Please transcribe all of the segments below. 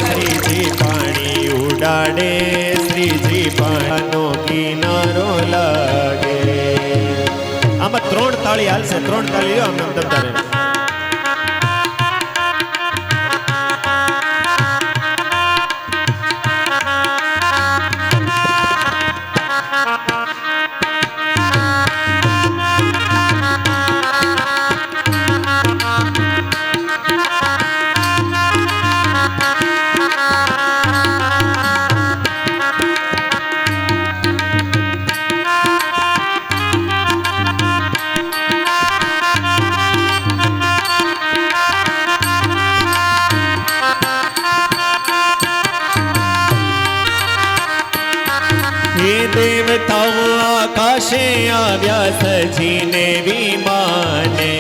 શ્રીજી પાણી ઉડાડે શ્રીજી પાણીનો કિનારો લાગે. આમાં 3 તાળી હાલશે. 3 તાળી આમ આમ દબદારે. દેવતાઓ આકાશે આવ્યા સજીને વિમાને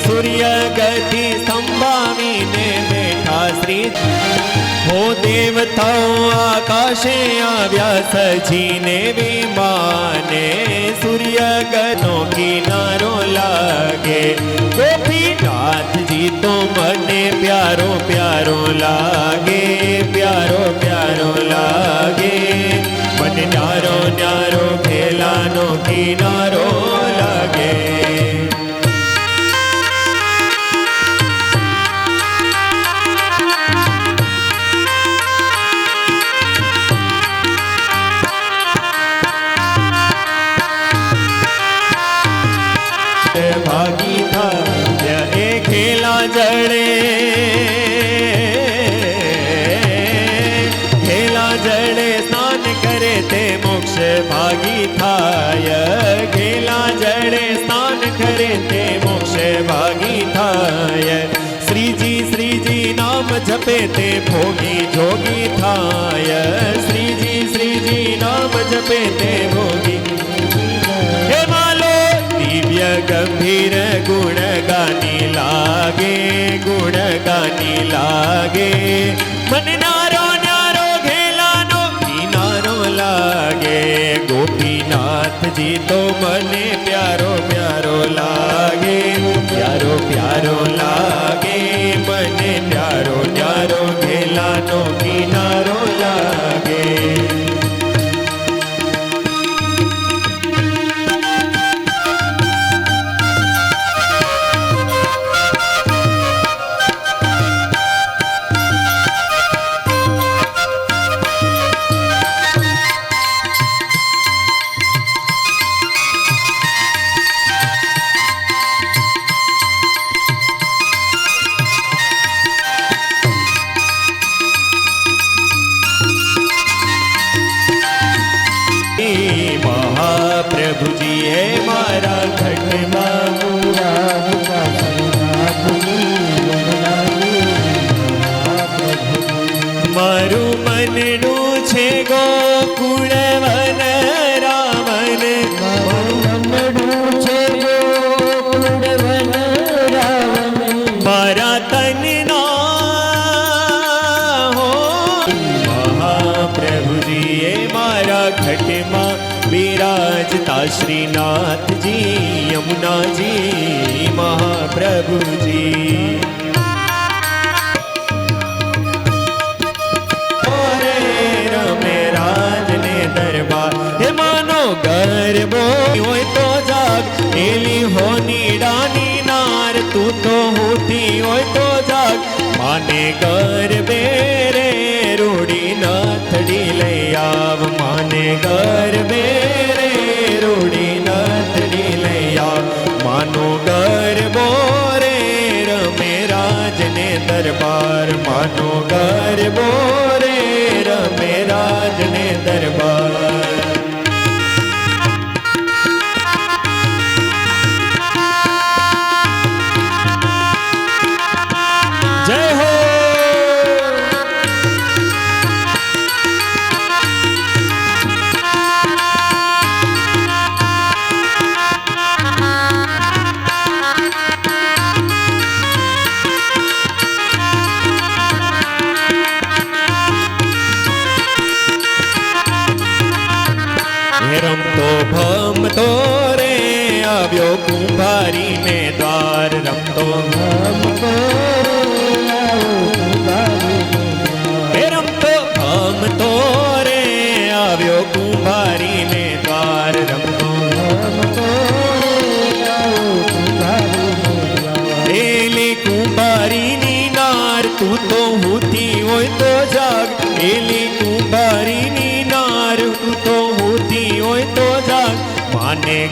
સૂર્ય ગતિ સંભાવીને બેઠા શ્રી. હો દેવતાઓ આકાશે આવ્યા સજીને વિમાને સૂર્ય ગનો કિનારો લાગે. ગોપીનાથજી તો મને પ્યારો પ્યારો લાગે, પ્યારો પ્યારો લાગે. મને ન્યારો ન્યારો ખેલાનો કિનારો લાગે. ભાગી થાય એ ખેલા જડે, ખેલા જડે સ્નાન કરે તે મોક્ષ ભાગી થાય. ખેલા જડે સ્નાન કરે તે મોક્ષ ભાગી થાય. શ્રીજી શ્રીજી નામ જપે તે ભોગી જોગી થાય. શ્રીજી શ્રીજી નામ જપે તે ભોગી. હે માલો દિવ્ય ગંભીર ગુણ ગાની લાગે, ગુણ ગાની લાગે. મને નારો ન્યારો ઘેલાનો કિનારો લાગે. ગોપીનાથજી તો મને પ્યારો પ્યારો લાગે, પ્યારો પ્યારો લાગે. મને પ્યારો પ્યારો ઘેલાનો કિનારો લાગે. મહાપ્રભુજી હે મારા ઘટમાં મારું મનનું છે ગોકુળ વન રામન. મારું મનનું છે ગોકુળ વન રામન. મારા તનના હો મહાપ્રભુજી હે મારા ઘટમાં વિરાજતા શ્રીનાથજી યમુનાજી મહાપ્રભુજી. રમે રાજને દરબાર. હે માનો ગરબો હોય તો જાગ, એલી હોની ડાની નાર. તું તો હોતી હોય તો જાગ, માને ગરબે રે રૂડી નાથડી લઈ આવ. માને ગરબે રે રૂડી નાથડી લઈ આવ. માનો ગરબો રે રમે રાજને દરબાર. માનો ગરબો રે રમે રાજને દરબાર. જય હો.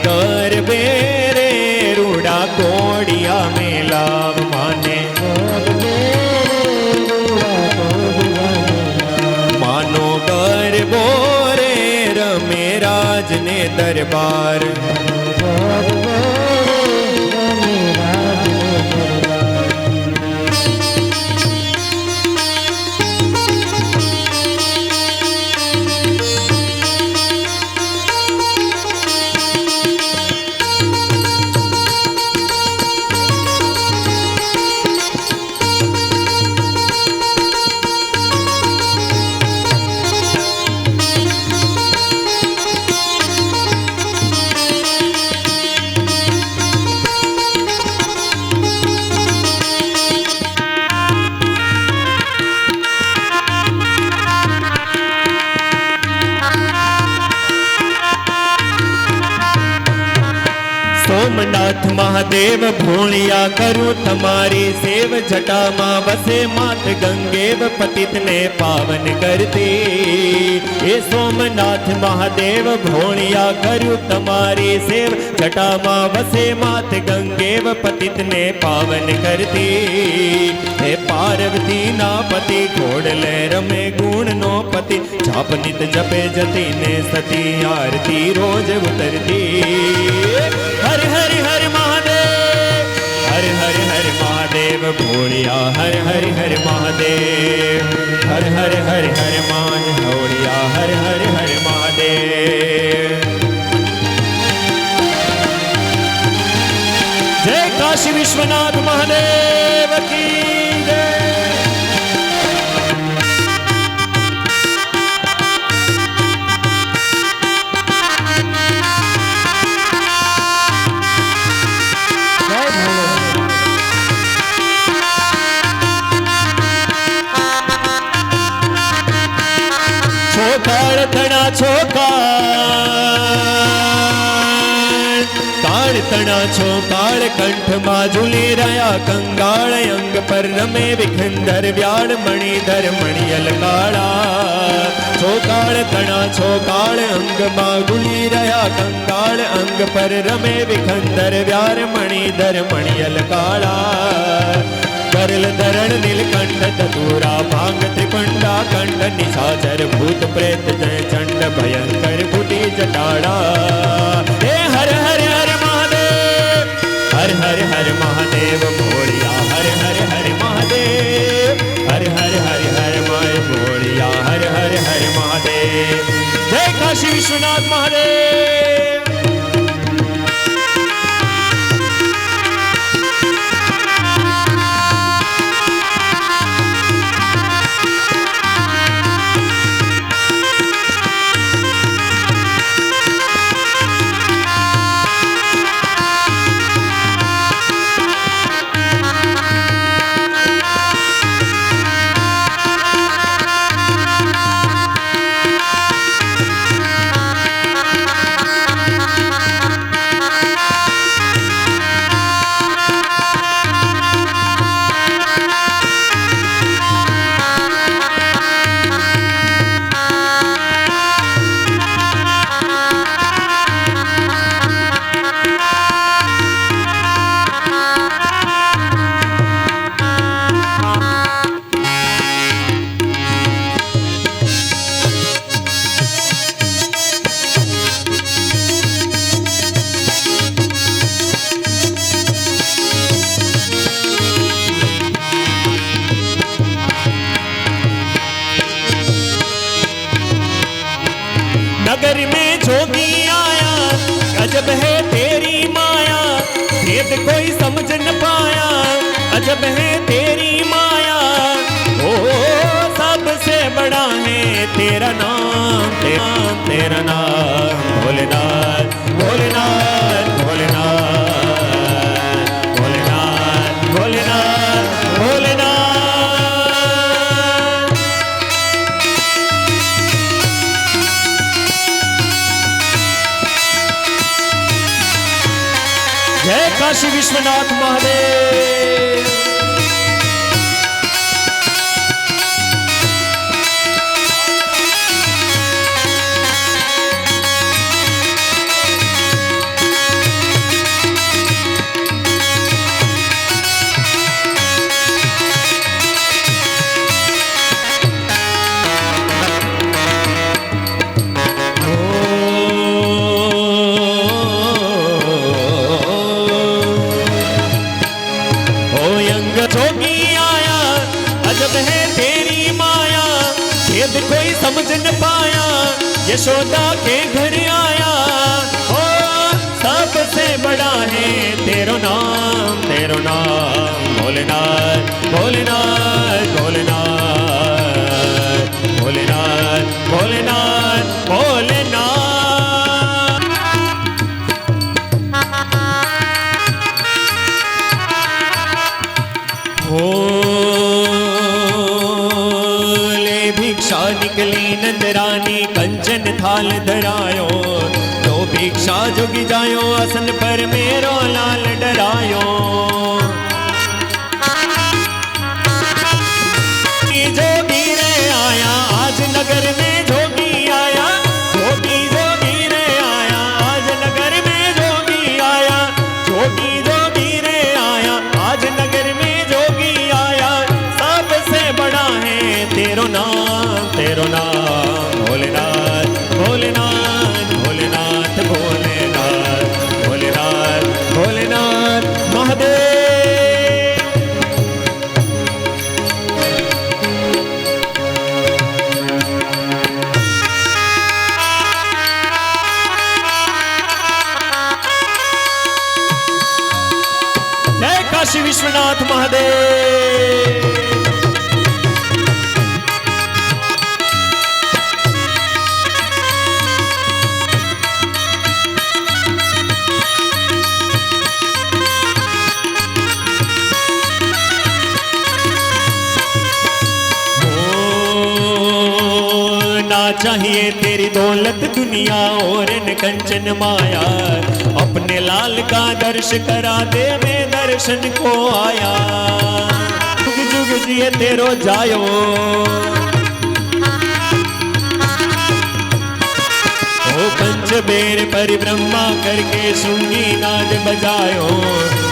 गरबे रे रूड़ा कोड़िया में लाव माने मानो गरबो रे रमे राज ने दरबार सोमनाथ महादेव भोलिया करूं तुम्हारी सेव जटा माँ बसे मात गंगेव पतित ने पावन कर दी। ये सोमनाथ महादेव भोलिया करूं तुम्हारी सेव जटा माँ बसे मात गंगेव पतित ने पावन कर दी। हे पार्वती ना पति घोड़ ले रमे गुण नो पति जाप नित जपे जति ने सती आरती रोज उतरती। हर हर हर महादेव हर हर हर महादेव भोलिया हर हर हर महादेव हर हर हर हर मान भोलिया हर हर हर महादेव। जय काशी विश्वनाथ महादेव की जय। छोकाळ तणा काळ तणा छोकाळ कंठ मां झूली रया कंगाळ अंग पर रमे विखंदर व्याड़ मणिधर मणियल काळा। छोकाळ तणा छोकाळ अंग मां झूली रया कंगाळ अंग पर रमे विखंदर व्याड़ मणिधर मणियल काळा। करल धरण नीलकंठ धतूरा भांग त्रिपंडा कंड निशाचर भूत प्रेत जय चंड भयंकर फुटी जटाड़ा। हे हर हर हर महादेव हर हर हर महादेव भोलिया हर हर हर महादेव हर हर हर हर माय भोलिया हर हर हर महादेव। जय काशी विश्वनाथ महादेव। नगर में जोगी आया अजब है तेरी माया भेद कोई समझ न पाया अजब है तेरी माया। ओ सबसे बड़ा है तेरा नाम तेरा नाम भोलेनाथ भोलेनाथ भोलेनाथ भोलेनाथ भोलेनाथ भोलेनाथ। जय काशी विश्वनाथ महादेव। संग जोगी आया, अजब है तेरी माया, भेद कोई समझ न पाया, यशोदा के घर आया। ओ सबसे बड़ा है तेरो नाम भोलेनाथ भोलेनाथ भोलेनाथ भोलेनाथ भोलेनाथ भोलेनाथ। भोले भिक्षा निकली नंदरानी, कंचन थाल धरायो, तो भिक्षा जुगी जायो, आसन पर मेरो लाल डरायो। जोगी रे आया आज नगर में, जोगी आया, जोगी जोगी रे आया आज नगर में, जोगी आया, जोगी जोगी रे आया आज नगर में, जोगी आया। सबसे बड़ा है तेरो नाम भोलेनाथ भोलेनाथ भोलेनाथ भोलेनाथ भोलेनाथ भोलेनाथ महादेव। जय काशी विश्वनाथ महादेव। ना चाहिए तेरी दौलत दुनिया और न कंचन माया, अपने लाल का दर्श करा दे, मैं दर्शन को आया। जुग जुग जिए तेरो जायो, ओ पंचबेर परिब्रह्मा करके शृंगी नाद बजायो,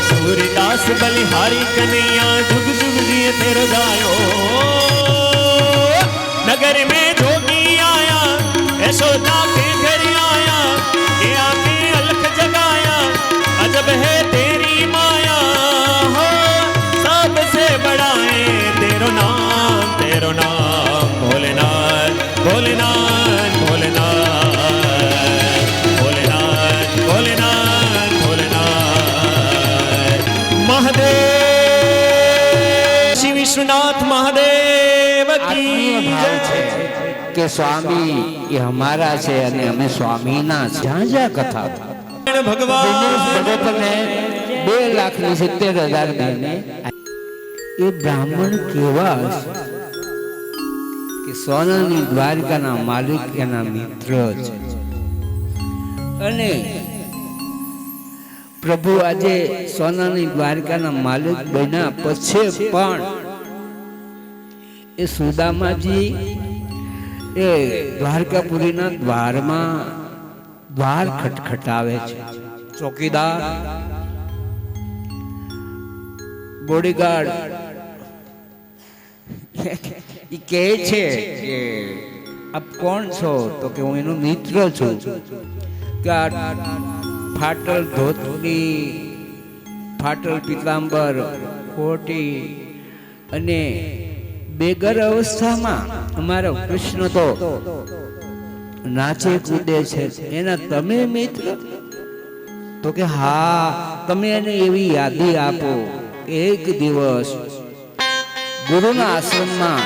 सूरदास बलिहारी कन्हैया जुग जुग जिए तेरो जायो। नगर में जोगी आया, यशोदा के घर आया, ये आके अलख जगाया, अजब है तेरी माया, हो सबसे बड़ा है तेरो नाम भोलेनाथ भोलेनाथ भोलेनाथ भोलेनाथ भोलेनाथ भोलेनाथ महादेव। श्री विश्वनाथ महादेव की કે સ્વામી એ અમારા છે અને અમે સ્વામીના છે. જ્યાં જ્યાં કથા ભગવાને 2,70,000 દેને એ બ્રાહ્મણ કેવા કે સોનાની દ્વારકાના માલિક એના મિત્ર છે. અને પ્રભુ આજે સોનાની દ્વારકાના માલિક બન્યા પછી પણ એ સુદામાજી એ દ્વારકાપુરીના દ્વારમાં દ્વાર ખટખટાવે છે. ચોકીદાર બોડીગાર્ડ એ કહે છે કે આપ કોણ છો? તો કે હું એનો મિત્ર છું. કે ફાટલ ધોતી, ફાટલ પિતાંબર, ખોટી અને બેગર અવસ્થામાં અમારો કૃષ્ણ તો નાચે કૂદે છે, એના તમે મિત્ર? તો કે હા, તમે એને એવી યાદી આપો. એક દિવસ ગુરુના આશ્રમમાં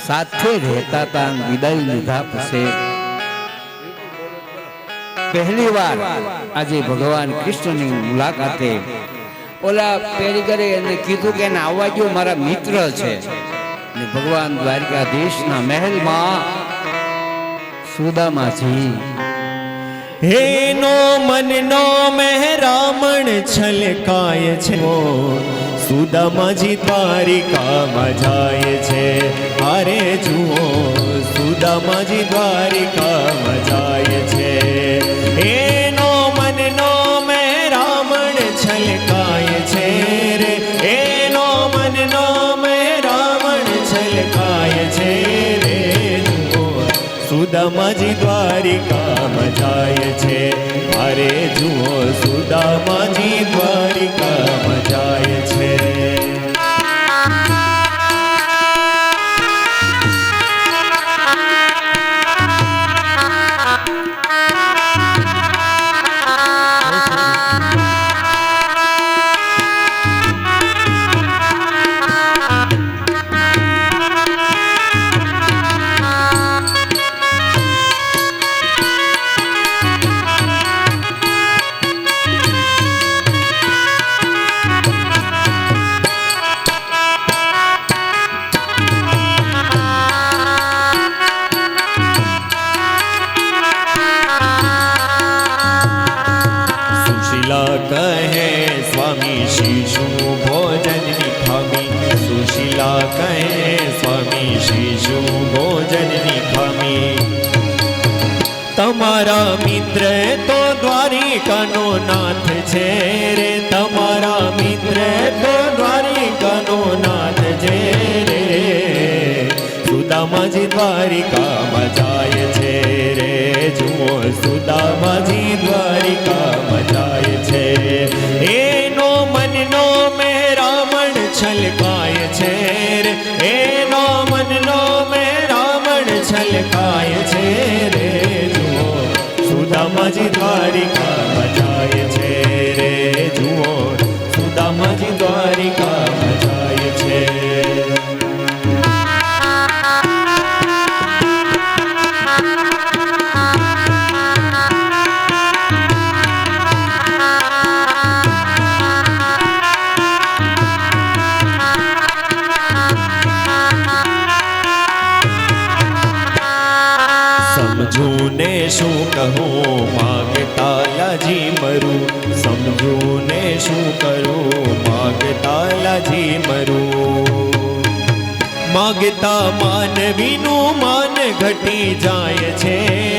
સાથે રહેતા હતા, વિદાય લીધા પછી પહેલી વાર આજે ભગવાન કૃષ્ણની મુલાકાતે ઓલા પેરીગરે એને કીધું કે એને આવવા જો, મારા મિત્ર છે. ને ભગવાન દ્વારકાધીશના મહેલમાં સુદામાજી હેનો મનનો મહેરામણ છલકાય છે, સુદામાજી દ્વારિકામાં જાય છે. અરે જુઓ સુદામાજી દ્વારિકામાં જાય છે. એનો મનનો મહેરામણ છલકાય છે રે, એનો મનનો મહેરામણ છલકાય છે રે. જુઓ સુદામાજી દ્વારિકામાં જાય છે. અરે જુઓ સુદામાજી દ્વારિકામાં જાય છે. શીશું ભોજનની ખામી સુશીલા કહે સ્વામી શીશું ભોજનની ખામી તમારા મિત્ર તો દ્વારિકાનો નાથ છે રે તમારા મિત્ર તો દ્વારિકાનો નાથ છે રે સુદામાજી દ્વારિકામાં જાય છે રે જુઓ સુદામાજી દ્વારિકામાં જાય છે એનો મનનો મેરામણ છલકાય છે રે એનો મનનો મેરામણ છલકાય છે રે જુઓ સુદામાજી દ્વારિકામાં જાય છે રે જુઓ સુદામાજી દ્વારિકામાં જાય છે સમજું ને શું કહું માગતા લાજી મરું સમજું ને શું કરું માગતા લાજી મરું માગતા માનવીનું માન ઘટી જાય છે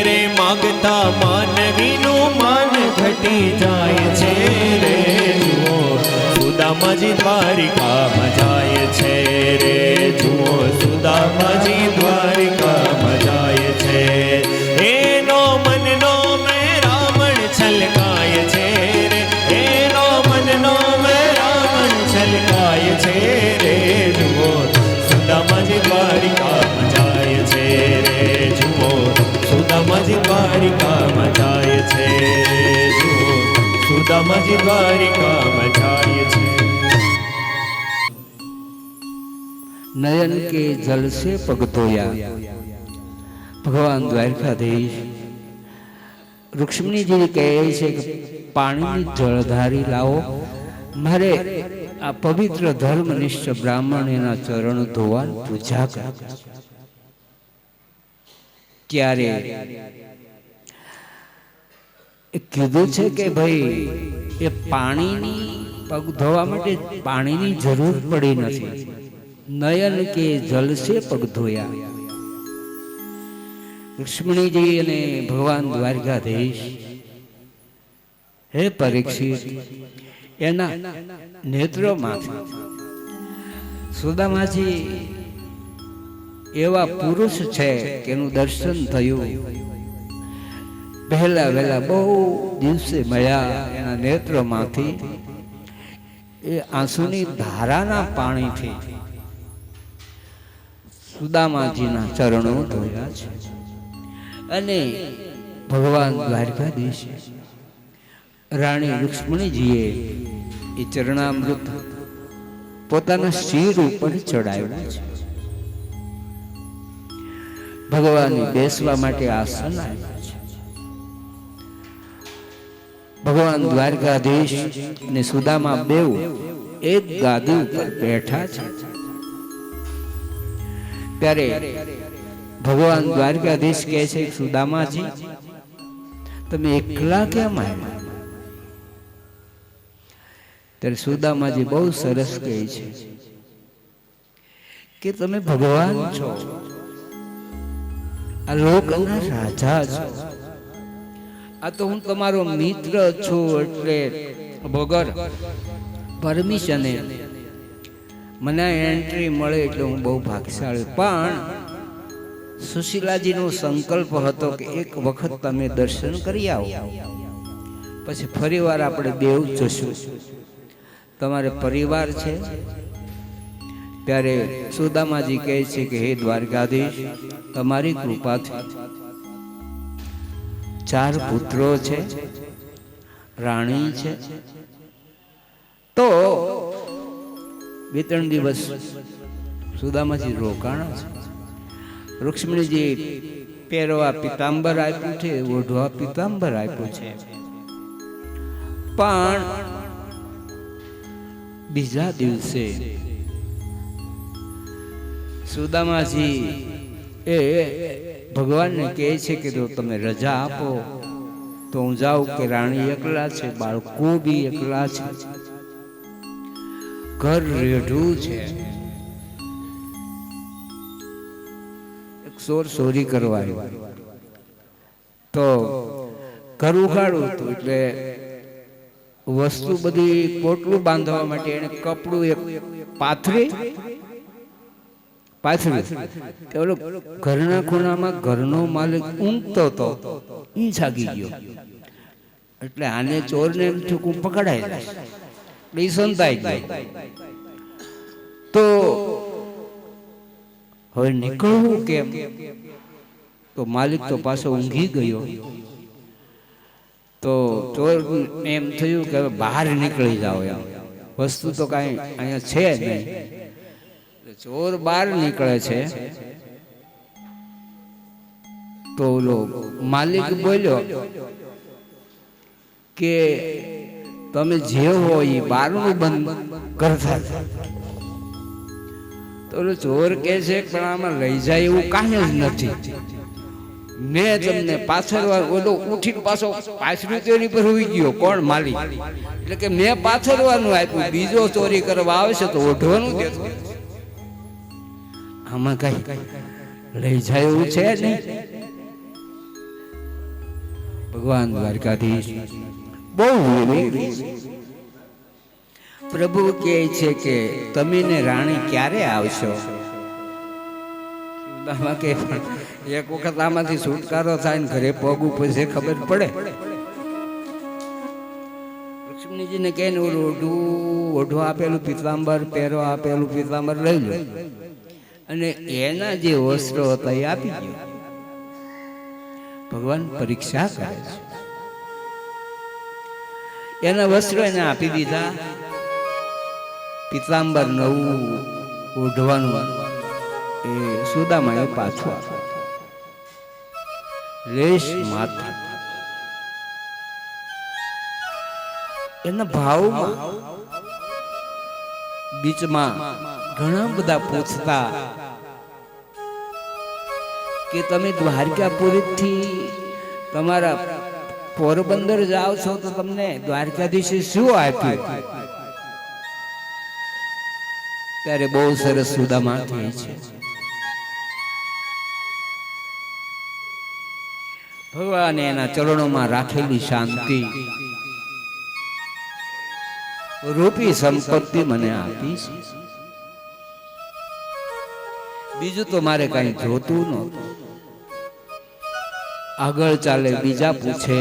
રે માગતા માનવીનું માન ઘટી જાય છે રે જુઓ સુદામાજી દ્વારિકામાં જાય છે રે જુઓ સુદામાજી દ્વારિકામાં જાય છે એનો મનનો મેરામણ છલકાય છે રે એનો મનનો મેરામણ છલકાય છે રે જુઓ સુદામાજી દ્વારિકામાં જાય છે રે જુઓ સુદામાજી દ્વારિકામાં જાય છે રે જુઓ સુદામાજી દ્વારિકામાં જાય છે नयन के जल से पग धोया भगवान द्वारकाधीश रुक्मिणी जी કહે છે કે પાણીની જળધારી લાવો મારે આ પવિત્ર ધર્મનિષ્ઠ બ્રાહ્મણ એના ચરણ ધોવા પૂજા કરે ત્યારે કીધું છે કે ભાઈ એ પાણીની પગ ધોવા માટે પાણીની જરૂર પડી નથી નયન કે જલ સે પગ ધોયા લક્ષ્મણીજી અને ભગવાન દ્વારકાધીશ હે પરીક્ષિત એના નેત્રોમાંથી સુદામાજી એવા પુરુષ છે કે એનું દર્શન થયું પહેલા વહેલા બહુ દિવસે મળ્યા એના નેત્રોમાંથી એ આંસુની ધારાના પાણીથી સુદામાજીના ચરણો ધોયા છે અને ભગવાન દ્વારકાધીશ રાણી રૂક્ષ્મણીજીએ એ ચરણામૃત પોતાના શિર ઉપર ચડાવ્યા છે ભગવાન બેસવા માટે આસન આપ્યા છે ભગવાન દ્વારકાધીશ અને સુદામા બેઉ એક ગાદી ઉપર બેઠા છે ત્યારે ભગવાન દ્વારકાધીશ કહે છે સુદામાજી તમે એકલા કેમ આવ્યા ત્યારે સુદામાજી બહુ સરસ કહે છે કે તમે ભગવાન છો આ લોકના રાજા છો આ તો હું તમારો મિત્ર છું એટલે વગર પરમિશને મને એન્ટ્રી મળે એટલે હું બહુ ભાગ્યશાળી પણ સુશીલાજીનો સંકલ્પ હતો કે એક વખત તમે દર્શન કરી આવો પછી ફરીવાર આપણે દેવ જશું તમારે પરિવાર છે ત્યારે સુદામાજી કહે છે કે હે દ્વારકાધીશ તમારી કૃપાથી 4 પુત્રો છે રાણી છે તો 2-3 દિવસ સુદામાજી રોકાણા છે રૂક્ષ્મણીજી પહેરવા પિતાંબર આપ્યું છે ઓઢવા પિતાંબર આપ્યું છે પણ બીજા દિવસે સુદામાજી એ ભગવાનને કહે છે કે જો તમે રજા આપો તો હું જાઉં કે રાણી એકલા છે બાળકો બી એકલા છે ઘર રેઢું છે. એક ચોર ચોરી કરવા આવ્યો તો ઘર ઉઘાડું હતું એટલે વસ્તુ બધી પોટલું બાંધવા માટે એને કપડું એક પાથરી ઓલો ઘરના ખૂણામાં ઘરનો માલિક ઊંઘતો હતો, ઈ જાગી ગયો. એટલે આને ચોરને એમ થયું કે હું પકડાઈ જાય, એ સંતાઈ ગયો. તો હવે નીકળવું કેમ? તો માલિક તો પાછો ઊંઘી ગયો. તો ચોર એમ થયું કે હવે બહાર નીકળી જાઓ, એમ વસ્તુ તો કાંઈ અહીંયા છે નહીં. ચોર બહાર નીકળે છે તો ઓલો માલિક બોલ્યો કે તમે જે હો એ બારણું બંધ કરતા. તો ઓલો ચોર કહે છે પણ આમાં લઈ જાય એવું કાંઈ જ નથી. મેં તમને પાછળ ઓલો ઉઠીને પાછો પાછળ ચોરી પર હોઈ ગયો. કોણ? માલિક. એટલે કે મેં પાછળવાનું આપ્યું, બીજો ચોરી કરવા આવશે તો ઓઢવાનું દેતો. આમાં કઈ લઈ જાય એવું છે નહીં. ભગવાન દ્વારકાધીશ બહુ પ્રભુ કહે છે કે તમે ને રાણી ક્યારે આવશો? કે એક વખત આમાંથી છુટકારો થાય ને ઘરે પગ ઉપર છે ખબર પડે. લક્ષ્મીજીને કહે ને ઓઢો આપેલું પીતાંબર, પહેરો આપેલું પીતાંબર લઈ લો અને એના જે વસ્ત્રો હતા એ આપી ગયો. ભગવાન પરીક્ષા કરે છે. એના વસ્ત્રો એને આપી દીધા. પીતાંબર નવું ઓઢવાનું એ સુદામાએ પાછું લેશ માત્ર એના ભાવમાં બીચમાં ઘણા બધા પૂછતા કે તમે દ્વારકાપુરી થી તમારા પોરબંદર જાઓ છો તો તમને દ્વારકાધીશે શું આપ્યું? ત્યારે બહુ સરસ સુદામા કહે છે ભગવાને એના ચરણોમાં રાખેલી શાંતિ રૂપી સંપત્તિ મને આપી છે. બીજું તો મારે કઈ જોતું નહોતું. આગળ ચાલે બીજા પૂછે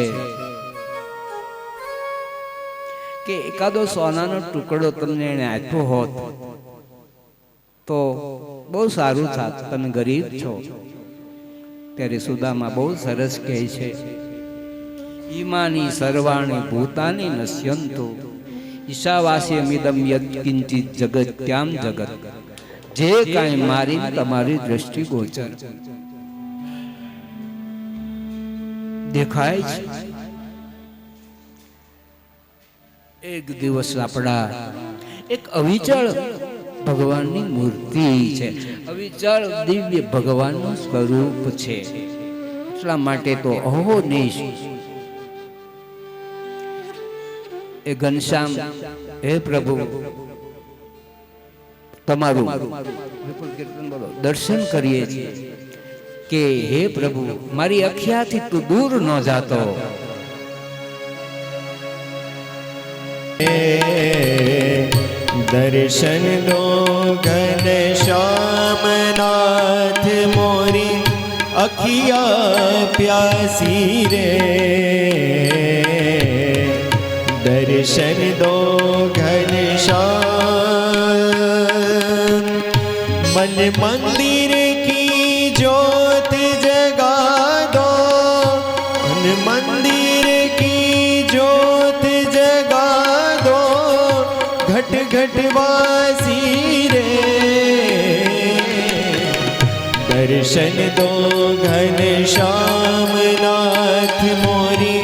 કે એકાદો સોનાનો ટુકડો તમને એને આપ્યો હોત તો બહુ સારું થાત, તમે ગરીબ છો. ત્યારે સુદામા બહુ સરસ કહે છે ઈમાની સર્વાણી ભૂતાની નશ્યંતુ ઈશાવાસ્યમિદમ યત્કિંચિત જગત્યામ જગત. જે કાંઈ મારી તમારી દ્રષ્ટિ ગોચર દેખાય છે. એક દિવસ આપણા એક અવિચળ ભગવાનની મૂર્તિ છે, અવિચળ દિવ્ય ભગવાનનું સ્વરૂપ છે. એટલા માટે તો અહોનિશ એ ઘનશ્યામ, હે પ્રભુ તમારું દર્શન કરીએ છીએ કે હે પ્રભુ મારી અખિયાથી તું દૂર ન જાતો. દર્શન દો ઘનશ્યામ નાથ મોરી અખિયા પ્યાસી રે. દર્શન દો ઘનશ્યામ मन मंदिर की ज्योत जगा दो, मन मंदिर की ज्योत जगा दो, घट घट वासी रे. दर्शन दो घनश्याम नाथ मोरी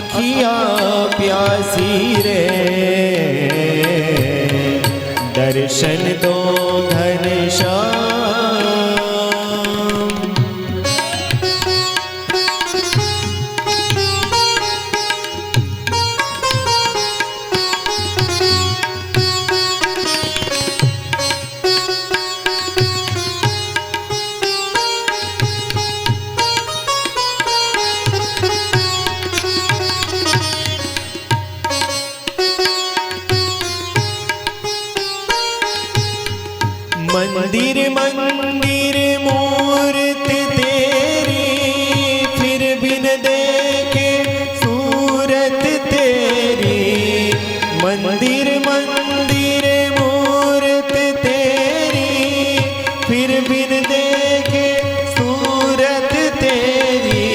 अखियाँ प्यासी रे. दर्शन दो घनश्याम. मंदिर मंदिर मूर्त तेरी, फिर बिन देखे सूरत तेरी। मंदिर मंदिर मूर्त तेरी, फिर बिन देखे सूरत तेरी।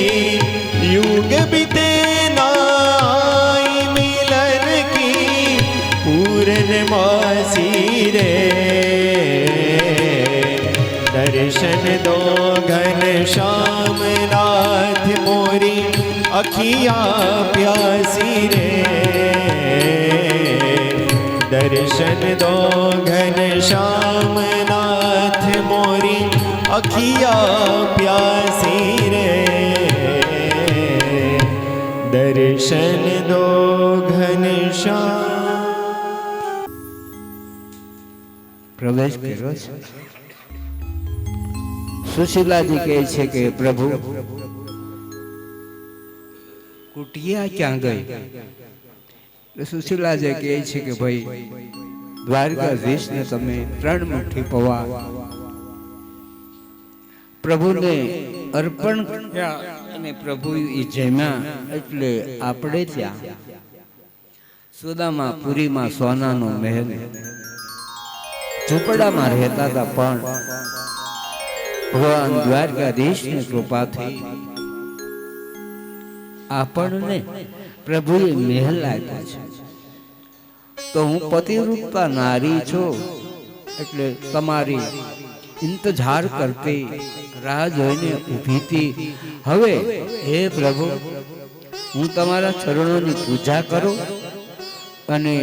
युग बीते नाई मिलन की, पूर्णमासी रे। दर्शन दो घन श्याम नाथ मोरी, अखिया प्यासी रे। दर्शन दो घन श्याम नाथ मोरी, अखिया प्यासी रे। दर्शन दो घन श्याम। પ્રવેશ કર્યો છે. સુશીલાજી કહે છે કે પ્રભુ કુટિયા ક્યાં ગઈ? સુશીલાજી કહે છે કે ભાઈ દ્વારકાધીશને તમે 3 મુઠ્ઠી પૌવા પ્રભુને અર્પણ કર્યા અને પ્રભુ એ જમ્યા. એટલે આપણે ત્યાં સુદામા પુરીમાં સોનાનો મહેલ ઝૂંપડામાં રહેતા હતા, પણ ભગવાન દ્વારકાધીશની કૃપાથી આપણને પ્રભુએ મહેલ આપ્યા છે. તો હું પતિરૂપતા નારી છું, એટલે તમારી ઇંતજાર કરતી રાહ જોઈને ઊભી હતી. હવે હે પ્રભુ, હું તમારા ચરણોની પૂજા કરું અને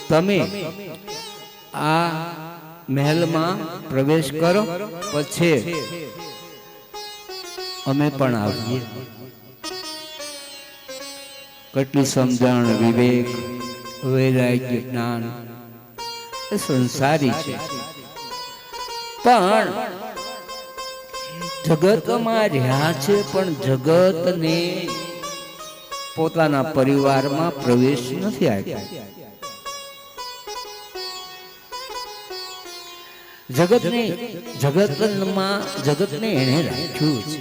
તમે આ મહેલમાં પ્રવેશ કરો, પછી અમે પણ આવીએ. કેટલી સમજણ, વિવેક, વૈરાગ્ય, જ્ઞાન એ સંસારી છે, પણ જગતમાં રહ્યા છે, પણ જગતને પોતાના પરિવારમાં પ્રવેશ નથી આપ્યો. જગતને એને રાખ્યું છે.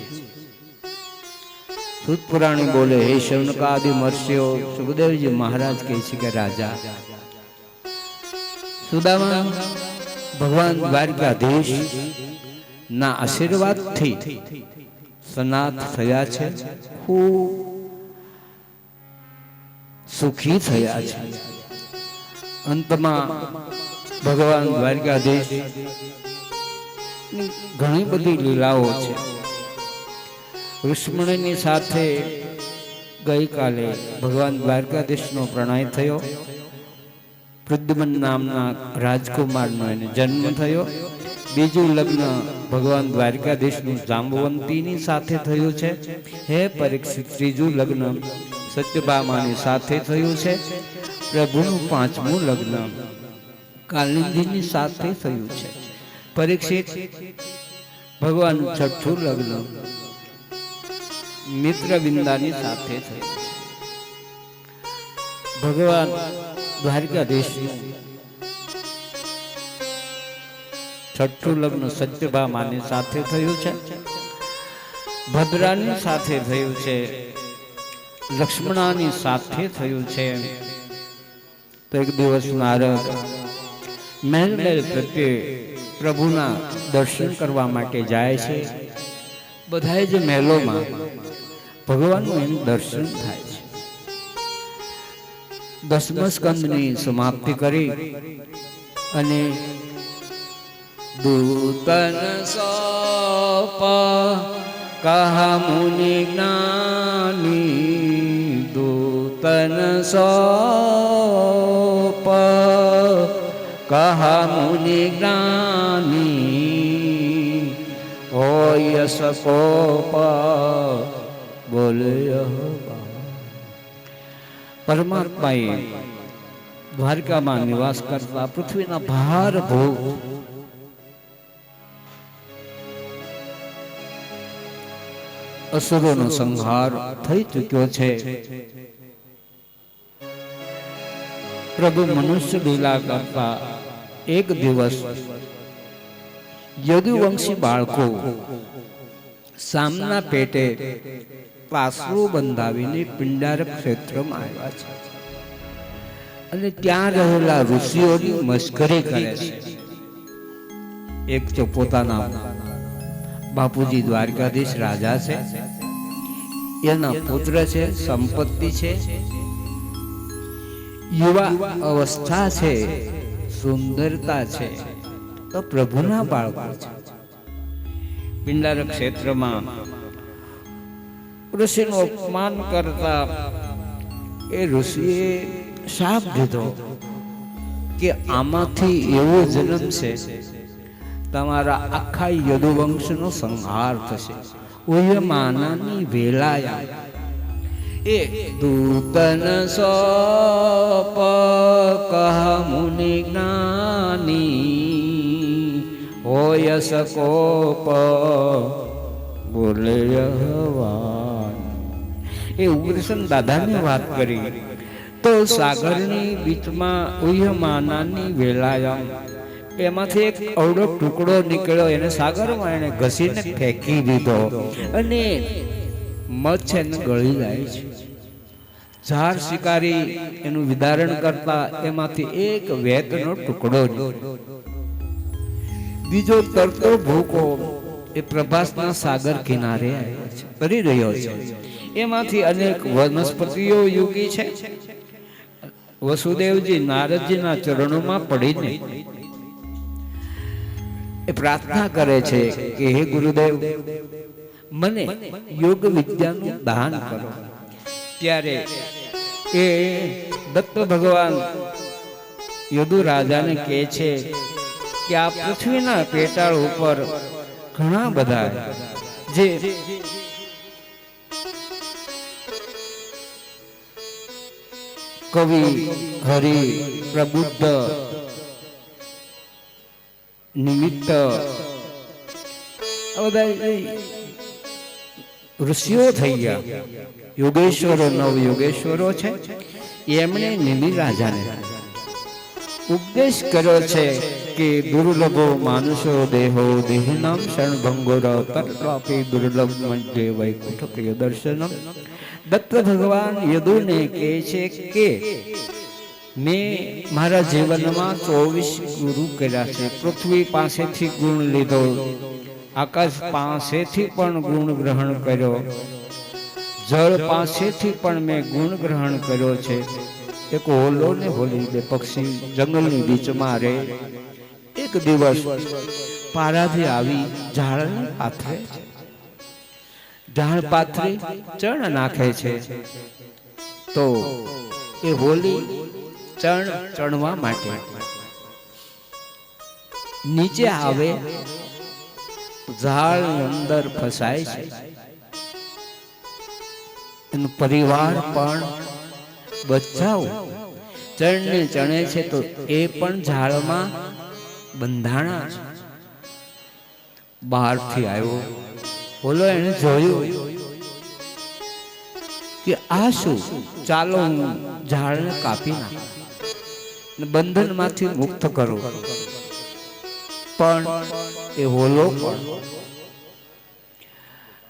સુત પુરાણી બોલે, હે શૌનકાદિ મહર્ષિઓ, સુખદેવજી મહારાજ કહે છે કે રાજા સુદામા ભગવાન દ્વારકાધીશ ના આશીર્વાદથી સનાત થયા છે, ખૂબ સુખી થયા છે. અંતમાં ભગવાન દ્વારકાધીશ ઘણી બધી લીલાઓ છે. રુક્મિણીની સાથે ગઈકાલે ભગવાન દ્વારકાધીશનો પ્રણય થયો. પ્રદ્યુમન નામના રાજકુમારનો એને જન્મ થયો. બીજું લગ્ન ભગવાન દ્વારકાધીશનું જાંબવંતીની સાથે થયું છે. હે પરીક્ષિત, ત્રીજું લગ્ન સત્યભામાની સાથે થયું છે. પ્રભુનું 5મું લગ્ન કાલિંદીની સાથે થયું છે. પરીક્ષિત, ભગવાનનું 6થું લગ્ન મિત્રવિંદાની સાથે થયું છે. ભગવાન દ્વારકાધીશનું 6થું લગ્ન સત્યભામાની સાથે થયું છે. ભદ્રાની સાથે થયું છે. લક્ષ્મણાની સાથે થયું છે. તો એક દિવસ નારદ મહેલ પ્રત્યે પ્રભુના દર્શન કરવા માટે જાય છે. બધાએ જે મહેલોમાં ભગવાનનું એનું દર્શન થાય છે. 10મા સ્કંદની સમાપ્તિ કરી અને દૂતન સોપ કહા મુનિ જ્ઞાની, દૂતન સોપ કહા મુનિ જ્ઞાની, હોય સકોપ બોલે. પરમાત્માએ દ્વારકામાં નિવાસ કરતા પૃથ્વીના ભાર ભોગ અસુરોનો સંહાર થઈ ચૂક્યો છે. પ્રભુ મનુષ્ય લીલા કરતા એક દિવસ યદુવંશી બાળકો સામના પેટે પાસરો બંધાવીને પિંડારક ક્ષેત્રમાં આવ્યા છે અને ત્યાં રહેલા ઋષિઓની મશ્કરી કરે છે. એક તો પોતાના બાપુજી દ્વારકાધીશ રાજા છે, એના પુત્ર છે, સંપત્તિ છે, યુવા અવસ્થા છે, સુંદરતા છે, તો પ્રભુના બાળકો છે. પિંડારક ક્ષેત્રમાં ઋષિનું અપમાન કરતા એ ઋષિએ શાપ દીધો કે આમાંથી એવો જન્મ છે તમારા આખા યદુવંશનો સંહાર થશે. ઓય માનાની વેલાયા એ દૂતન સોપ કહ મુનિ જ્ઞાની હોય સકોપ બોલે એ ઉગ્રસેન દાદાની વાત કરી તો સાગરની બીચમાં ઉયમાનાની વેલાયમ એમાંથી એક અવળો ટુકડો નીકળ્યો, એને સાગરમાં એને ઘસીને ફેંકી દીધો અને મચ્છ એને ગળી જાય છે. ઝાડ શિકારી એનું વિદારણ કરતા એમાંથી એક વેતનો ટુકડો નીકળ્યો. બીજો તરતો ભૂકો એ પ્રભાસના સાગર કિનારે આવ્યો છે, કરી રહ્યો છે. એમાંથી અનેક વનસ્પતિઓ યુગી છે. વસુદેવજી નારદજીના ચરણોમાં પડીને એ પ્રાર્થના કરે છે કે હે ગુરુદેવ, મને યોગ વિદ્યાનું દાન કરો. ત્યારે એ દત્ત ભગવાન યદુ રાજાને કહે છે કે આ પૃથ્વીના પેટાળ ઉપર ઘણા બધા જે કવિ, હરિ, પ્રબુદ્ધ, નિમિત્ત ઋષિઓ થઈ ગયા, યોગેશ્વરો, નવ યોગેશ્વરો છે. એમણે નિમિ રાજાને ઉપદેશ કર્યો છે કે દુર્લભો માનુષો દેહો દેહનામ ક્ષણભંગોર તત્વાપી દુર્લભ મધ્ય વૈકુંઠ પ્રિય દર્શનમ. દત્ત ભગવાન યદુને કહે છે કે મેં મારા જીવનમાં 24 ગુરુ કર્યા છે. પૃથ્વી પાસેથી ગુણ લીધો, આકાશ પાસેથી પણ ગુણ ગ્રહણ કર્યો, જળ પાસેથી પણ મેં ગુણ ગ્રહણ કર્યો છે. એક હોલો ને હોલી બે પક્ષી જંગલની બીચમાં રહે. એક દિવસ પારાથી આવી ઝાડને પાથરે છે. ઝાડ પાથરી ચણ નાખે છે તો એ હોલી ચણવા માટે નીચે આવે, ઝાડ અંદર ફસાય છે. એનો પરિવાર પણ બચાવ ચણને ચણે છે તો એ પણ ઝાડમાં બંધાણા છે. બહારથી આવ્યો બોલો, એને જોયું કે આ શું, ચાલો હું ઝાડને કાપી નાખું, બંધનમાંથી મુક્ત કરું. પણ એ હોલો પણ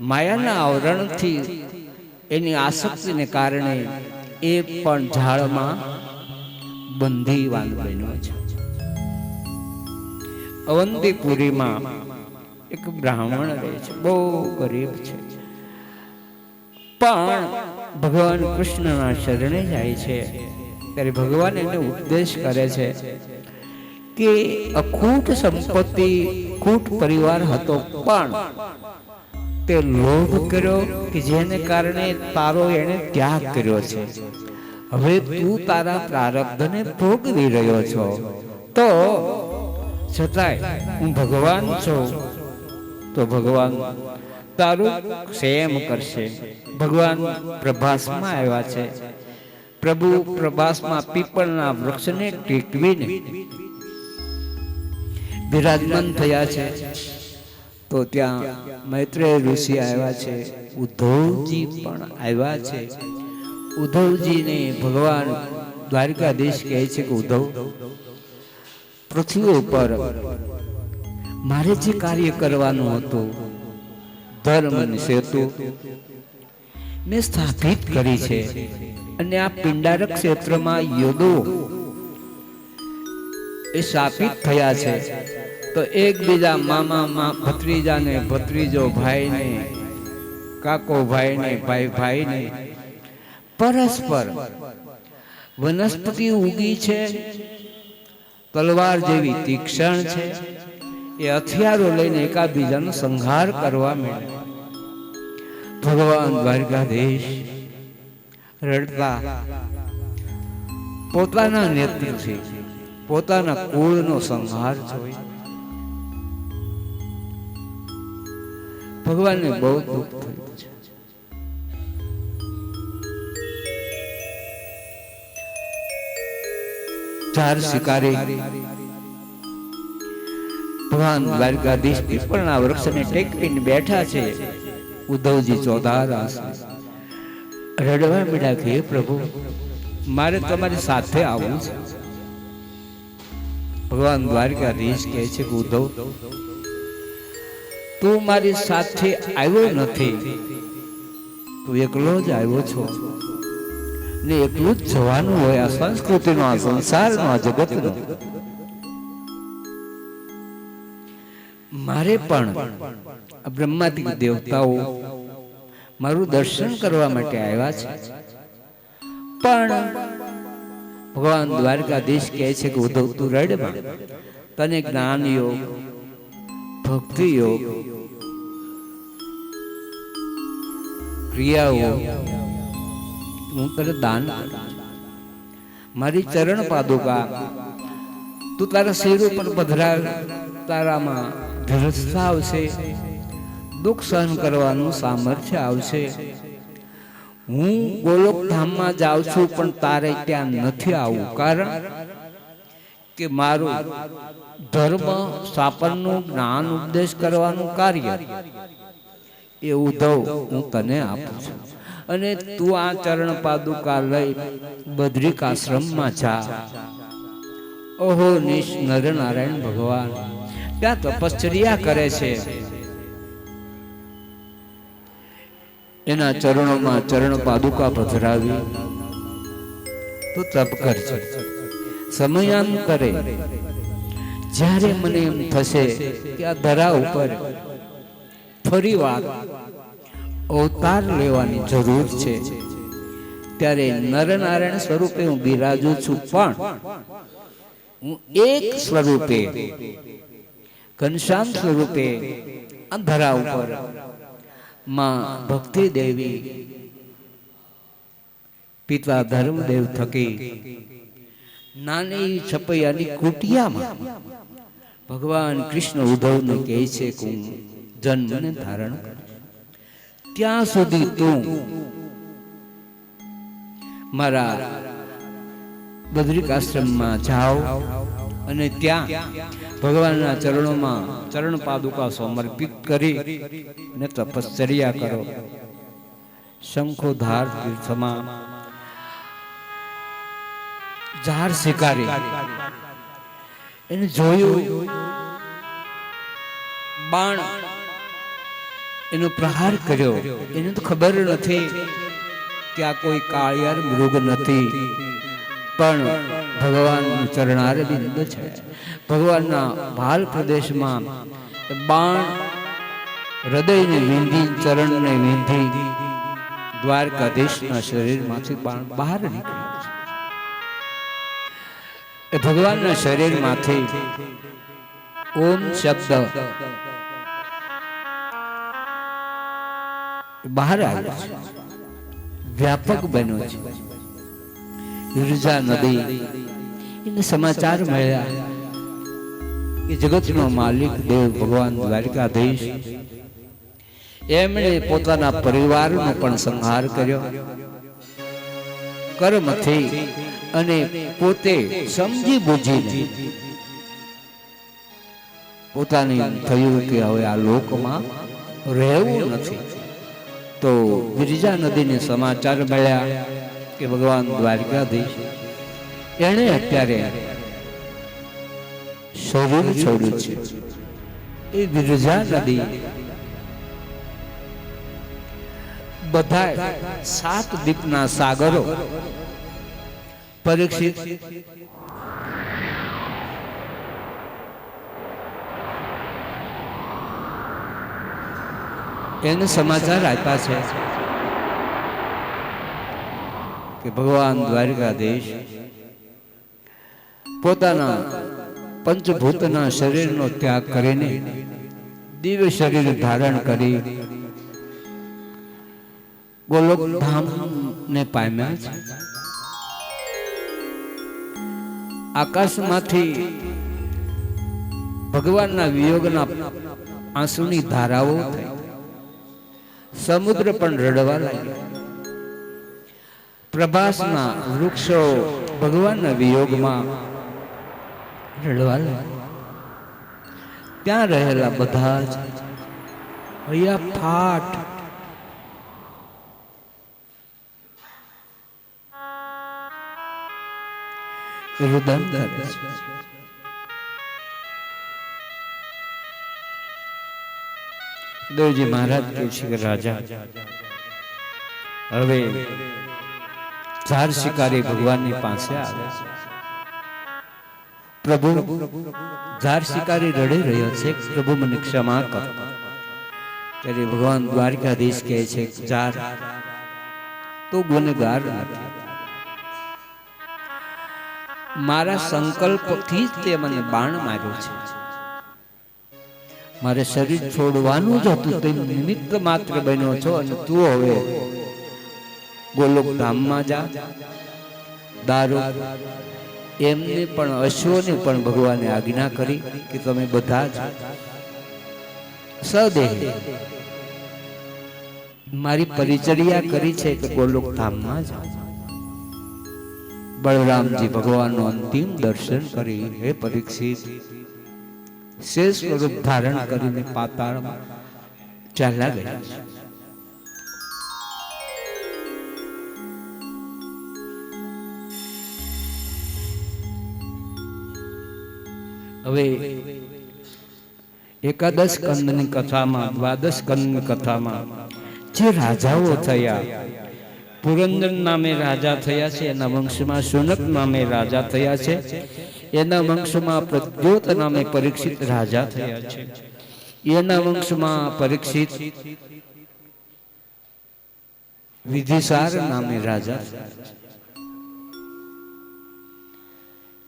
માયાના આવરણથી એની આસક્તિને કારણે એ પણ ઝાડમાં બંધીવાન બન્યો છે. અવંતીપુરીમાં એક બ્રાહ્મણ રહે છે, બહુ ગરીબ છે, પણ ભગવાન કૃષ્ણના શરણે જાય છે. ત્યારે ભગવાન એને ઉપદેશ કરે છે કે અખૂટ સંપત્તિ, ખૂટ પરિવાર હતો, પણ તે લોભ કર્યો કે જેને કારણે તારો એને ત્યાગ કર્યો છે. હવે તું તારા પ્રારબ્ધને ભોગવી રહ્યો છો, તો છતાંય હું ભગવાન છું, તો ભગવાન તારું ક્ષેમ કરશે. ભગવાન પ્રભાસમાં આવ્યા છે. પ્રભુ પ્રભાસમાં પીપળના વૃક્ષને ટેકવીને બિરાજમાન થયા છે. તો ત્યાં મૈત્રેય ઋષિ આવ્યા છે, ઉદ્ધવજી પણ આવ્યા છે. ઉદ્ધવજીને ભગવાન દ્વારકાધીશ કહે છે કે ઉદ્ધવ, પૃથ્વી ઉપર મારે જે કાર્ય કરવાનું હતું, ધર્મની સેતુ મેં સ્થાપિત કરી છે, અને આ પિંડારક ક્ષેત્રમાં યોદો એ સ્થાપિત થયા છે. તો એકબીજા મામા ભત્રીજા ને ભત્રીજો, ભાઈ ને કાકો, ભાઈ ને ભાઈ ભાઈ ને પરસ્પર વનસ્પતિ ઉગી છે, તલવાર જેવી તીક્ષ્ણ છે. એ હથિયારો લઈને એકાબીજાનો સંહાર કરવા માંડ્યા. ભગવાન દ્વારકાધીશ રડતા પોતાના નેત્રથી પોતાના કુળનો સંહાર જોઈ ભગવાનને બહુ દુઃખ થયું છે. ચાર શિકારી ભગવાન દ્વારકાધીશ પીપળના વૃક્ષને ટેકવીને બેઠા છે. ઉદ્ધવજી ચોધાર રડવા મળ્યા કે હે પ્રભુ, મારે તમારી સાથે આવવું છે. ભગવાન દ્વારકાધીશ કહે છે કે ઉદ્ધવ, તું મારી સાથે આવ્યો નથી, તું એકલો જ આવ્યો છો, ને એકલું જ જવાનું હોય. આ સંસ્કૃતિનો, આ સંસારનો, આ જગતનો. મારે પણ બ્રહ્માદિક દેવતાઓ મારું દર્શન કરવા માટે આવ્યા છે, પણ ભગવાન દ્વારકાધીશ કહે છે કે ઉદ્ધવ, તું રડમાં, તને જ્ઞાન યોગ, ભક્તિ યોગ, ક્રિયાઓ હું તને દાન કરું. મારી ચરણ પાદુકા તું તારા શિર ઉપર પધરાવ, તારામાં ધીરજતા આવશે, દુઃખ સહન કરવાનું સામર્થ્ય આવશે. હું ગોલોક ધામમાં જાઉં છું, પણ તારે ત્યાં નથી આવવું, કારણ કે મારું ધર્મ સ્થાપનનું જ્ઞાન ઉપદેશ કરવાનું કાર્ય એ ઉદ્ધવ હું તને આપું છું. અને તું આ ચરણ પાદુકા લઈ બદ્રિક આશ્રમમાં જા. ઓહો નિશ નરનારાયણ ભગવાન ત્યાં તપશ્ચર્યા કરે છે. એના ચરણોમાં ચરણ પાદુકા પધરાવી તો તપ કરજે. સમયાંતરે જ્યારે મને એમ થશે કે આ ધરા ઉપર ફરી વાર અવતાર લેવાની જરૂર છે, ત્યારે નરનારાયણ સ્વરૂપે હું બિરાજું છું, પણ હું એક સ્વરૂપે, ઘનશ્યામ સ્વરૂપે આ ધરા ઉપર માં ભક્તિ દેવી પિતા ધર્મદેવ થકી નાની છપૈયાની કુટિયામાં ભગવાન કૃષ્ણ ઉદ્ધવને કહે છે કે હું જન્મને ધારણ કરું. ત્યાં સુધી તું મારા બદ્રિક આશ્રમમાં જાઓ અને ત્યાં ભગવાનના ચરણોમાં ચરણ પાદુકા સમર્પિત કરી અને તપશ્ચર્યા કરો. શંખોધાર તીર્થમાં ઝાર શિકારી એને જોયું, બાણ એનો પ્રહાર કર્યો. એને તો ખબર નથી કે આ કોઈ કાળિયાર મૃગ નથી, પણ ભગવાનનું ચરણારવિંદ છે. ભગવાનના ભાલ પ્રદેશમાં બાણ હૃદયને વિંધી, ચરણને વિંધી, દ્વારકાધીશના શરીરમાંથી બાણ બહાર નીકળ્યું છે. એ ભગવાનના શરીરમાંથી ઓમ શબ્દ બહાર આવ્યો છે, વ્યાપક બન્યો છે. વિરજા નદી એને સમાચાર મળ્યા કે જગતનો માલિક દેવ ભગવાન દ્વારકાધીશ એમણે પોતાના પરિવારનો પણ સંહાર કર્યો કર્મથી, અને પોતે સમજી બુજીને પોતાની થયું કે હવે આ લોકમાં રહેવું નથી. તો વિરજા નદીને સમાચાર મળ્યા કે ભગવાન દ્વારકાધીશ એણે અત્યારે શરીર છોડ્યું છે. એ વિરજા નદી બધા 7 દીપના સાગરો પરીક્ષિત એને સમાચાર આપ્યા છે કે ભગવાન દ્વારકાધીશ પોતાના પંચભૂતના શરીરનો ત્યાગ કરીને દિવ્ય શરીર ધારણ કરી ગોલોકધામને પામ્યા છે. આકાશમાંથી ભગવાનના વિયોગના આંસુની ધારાઓ થઈ. સમુદ્ર પણ રડવા લાગ્યો. પ્રભાસના વૃક્ષો ભગવાનના વિયોગમાં રડવા લાગ્યા. ત્યાં રહેલા બધા જ હૈયા ફાટ રુદન કરે છે. દેવજી મહારાજ કહે છે કે રાજા હવે ઝાર શિકારી ભગવાનની પાસે આવે છે. પ્રભુ ઝાર શિકારી રડી રહ્યો છે, પ્રભુ મને ક્ષમા કર. ત્યારે ભગવાન દ્વારકાધીશ કહે છે ઝાર તું ગુનેગાર નથી. મારા સંકલ્પથી જ તે મને બાણ માર્યો છે. મારે શરીર છોડવાનું જ હતું, તે નિમિત્ત માત્ર બન્યો છો અને તું હવે ગોલોક ધામમાં જા. દારૂ એમને પણ અશ્વને પણ ભગવાને આજ્ઞા કરી કે તમે બધા જ સદેહ મારી પરિચર્યા કરી છે કે ગોલોક ધામમાં જાઓ. બળરામજી ભગવાનનું અંતિમ દર્શન કરી હે પરીક્ષિત શેષ સ્વરૂપ ધારણ કરીને પાતાળમાં ચાલ્યા ગયા. હવે એકાદશ સ્કંદની કથામાં, દ્વાદશ સ્કંદની કથામાં જે રાજાઓ થયા, પુરંદર નામે રાજા થયા છે, એના વંશમાં શુનક નામે રાજા થયા છે, એના વંશમાં પ્રદ્યોત નામે પરીક્ષિત રાજા થયા છે, એના વંશમાં પરીક્ષિત વિધિસાર નામે રાજા,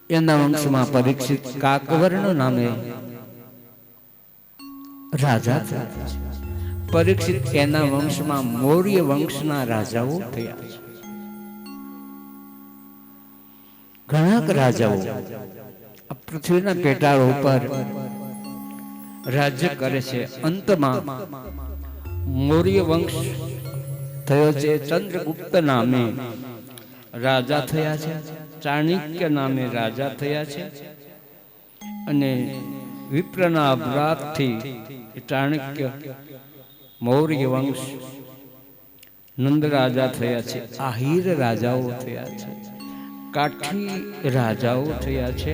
એના વંશમાં પરીક્ષિત કાકવર્ણ નામે રાજા થયા છે. પરીક્ષિત એના વંશમાં મૌર્ય વંશના રાજાઓ થયા છે. ઘણા રાજાઓ પૃથ્વીના પેટાળ ઉપર રાજ્ય કરે છે. અંતમાં મૌર્ય વંશ થયો છે. ચંદ્રગુપ્ત નામે રાજા થયા છે, ચાણક્ય નામે રાજા થયા છે, અને વિપ્રના અપરાધથી ચાણક્ય મૌર્ય વંશ નંદ રાજા થયા છે, આહિર રાજાઓ થયા છે, કાઠી રાજાઓ થયા છે.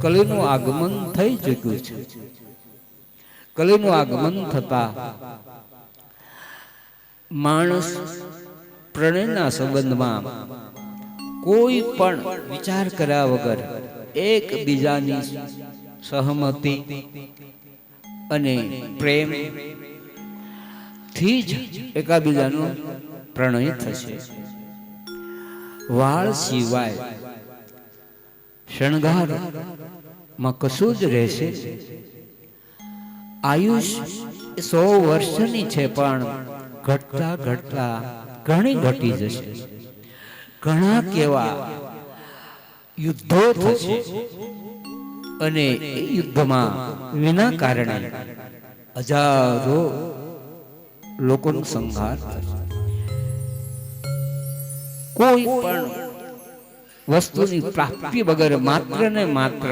કલીનું આગમન થઈ ચૂક્યું છે. કલીનું આગમન થતા માણસ પ્રણયના સંબંધમાં કોઈ પણ વિચાર કર્યા વગર એકબીજાની સહમતિ અને પ્રેમ થી જ એકાબીજાનો પ્રણય થશે. વાળ સિવાય શણગારમાં કશું જ રહેશે. આયુષ 100 વર્ષની છે, પણ ઘટતા ઘટતા ઘણી ઘટી જશે. ઘણા કેવા યુદ્ધો થશે અને એ યુદ્ધમાં વિના કારણે હજારો લોકોનો સંહાર થશે. કોઈ પણ વસ્તુની પ્રાપ્તિ વગર માત્ર ને માત્ર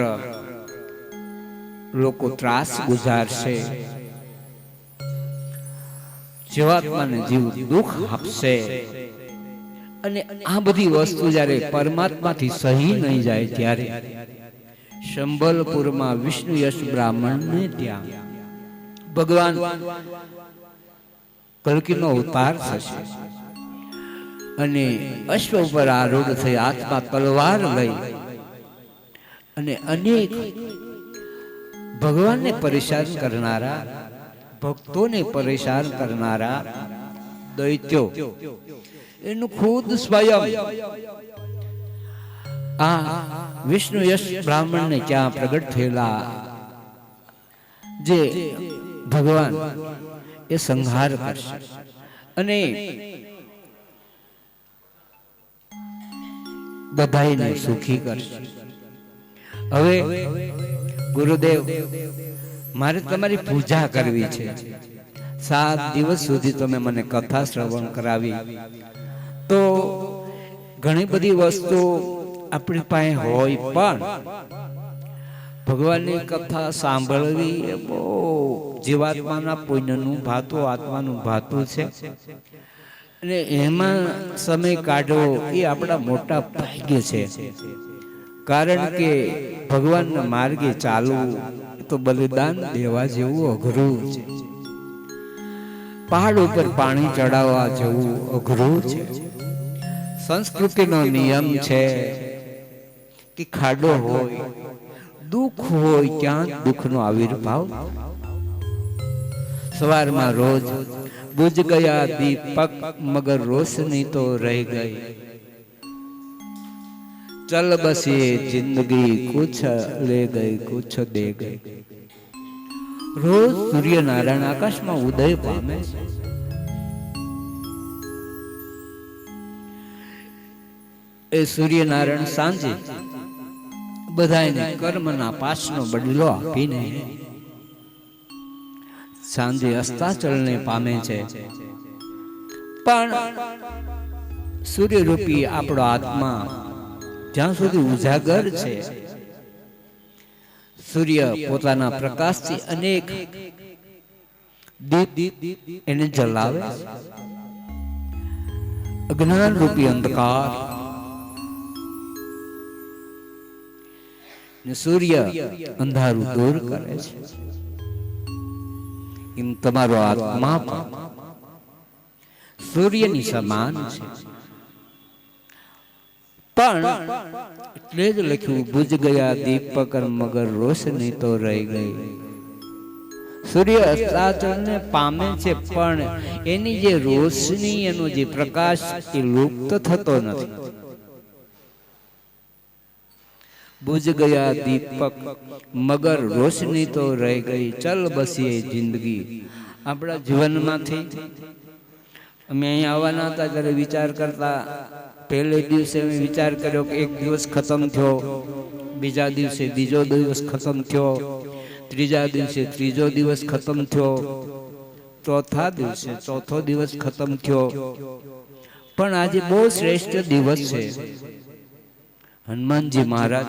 લોકો ત્રાસ ગુજારશે. જીવાત્માને જીવ દુઃખ આપશે. અને આ બધી વસ્તુ જ્યારે પરમાત્માથી સહી નહીં જાય ત્યારે સંબલપુરમાં વિષ્ણુ યશ બ્રાહ્મણને ત્યાં ભગવાન કલ્કીનો અવતાર થશે અને અશ્વ ઉપર આરૂઢ થઈ હાથમાં તલવાર લઈ અને અનેક ભગવાનને પરેશાન કરનારા, ભક્તોને પરેશાન કરનારા દૈત્યો એનું ખુદ સ્વયં આ વિષ્ણુ યશ બ્રાહ્મણને ક્યાં પ્રગટ થયેલા જે ભગવાન એ સંહાર કરશે અને બધાને સુખી કરશે. હવે ગુરુદેવ, મારે તમારી પૂજા કરવી છે. 7 દિવસ સુધી તમે મને કથા શ્રવણ કરાવી તો ઘણી બધી વસ્તુ આપણી પાસે હોય, પણ ભગવાનની કથા સાંભળવી એ બહુ જીવાત્માના પુણ્યનું ભાતું, આત્માનું ભાતું છે અને એમાં સમય કાઢવો એ આપણા મોટા ભાગ્ય છે. કારણ કે ભગવાનના માર્ગે ચાલવું તો બલિદાન દેવા જેવું અઘરું છે. પહાડ ઉપર પાણી ચડાવવા જેવું અઘરું છે. સંસ્કૃતિનો નિયમ છે કે ખાડો હોય, દુઃખ હોય ત્યાં દુઃખનો આવિર્ભાવ. સવારમાં રોજ બુझ ગયા દીપક મગર રોશની તો રહી ગઈ, ચલ બસ ये जिंदगी कुछ ले गई कुछ दे गई. રોજ સૂર્યનારાયણ આકાશમાં ઉદય પામે છે. એ સૂર્યનારાયણ સાંજે બધાને કર્મના પાસનો બદલો આપીને સાંજે અસ્તાચલને પામે છે. પણ સૂર્યરૂપી આપણો આત્મા જ્યાં સુધી ઉજાગર છે, સૂર્ય પોતાના પ્રકાશથી અનેક દીપ એને જલાવે. અજ્ઞાન રૂપી અંધકાર ને સૂર્ય અંધારું દૂર કરે છે. એમ તમારો આત્મા સૂર્યની સમાન છે. પણ એટલે જ લખ્યું બુझ ગયા દીપક મગર રોશની તો રહી ગઈ. સૂર્ય અસ્તાચળને પામે છે, પણ એની જે રોશની, એનો જે પ્રકાશ એ લુપ્ત થતો નથી. બુझ ગયા દીપક મગર રોશની તો રહી ગઈ, ચલ બસીએ જિંદગી. આપણા જીવનમાંથી અમે અહીંયા આવવાના હતા ત્યારે વિચાર કરતા, પહેલે દિવસે અમે વિચાર કર્યો કે એક દિવસ ખતમ થયો, બીજા દિવસે બીજો દિવસ ખતમ થયો, ત્રીજા દિવસે ત્રીજો દિવસ ખતમ થયો, ચોથા દિવસે ચોથો દિવસ ખતમ થયો. પણ આજે બહુ શ્રેષ્ઠ દિવસ છે. હનુમાનજી મહારાજ,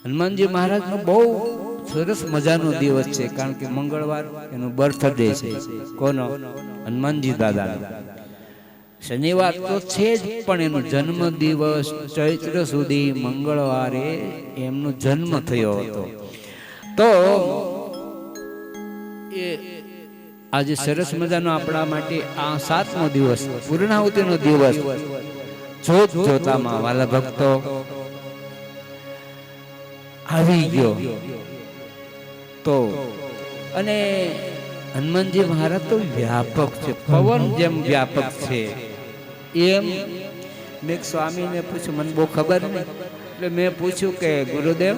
હનુમાનજી મહારાજ નો બહુ સરસ મજાનો દિવસ છે. કારણ કે મંગળવાર એનો બર્થડે છે. કોનો? હનુમાનજી દાદાનો. શનિવાર તો છે જ, પણ એનો જન્મ દિવસ ચૈત્ર સુધી મંગળવારે એમનો જન્મ થયો હતો. તો એ આજે સરસ મજાનો આપણા માટે આ 7મો દિવસ, પૂર્ણાહુતિનો દિવસ, જોત જોતામાં વાલા ભક્તો આવી ગયો. તો અને હનુમાનજી મહારાજ તો વ્યાપક છે, પવન જેમ વ્યાપક છે એમ. મેં સ્વામીને પૂછ્યું, મને બહુ ખબર નહીં, એટલે મેં પૂછ્યું કે ગુરુદેવ,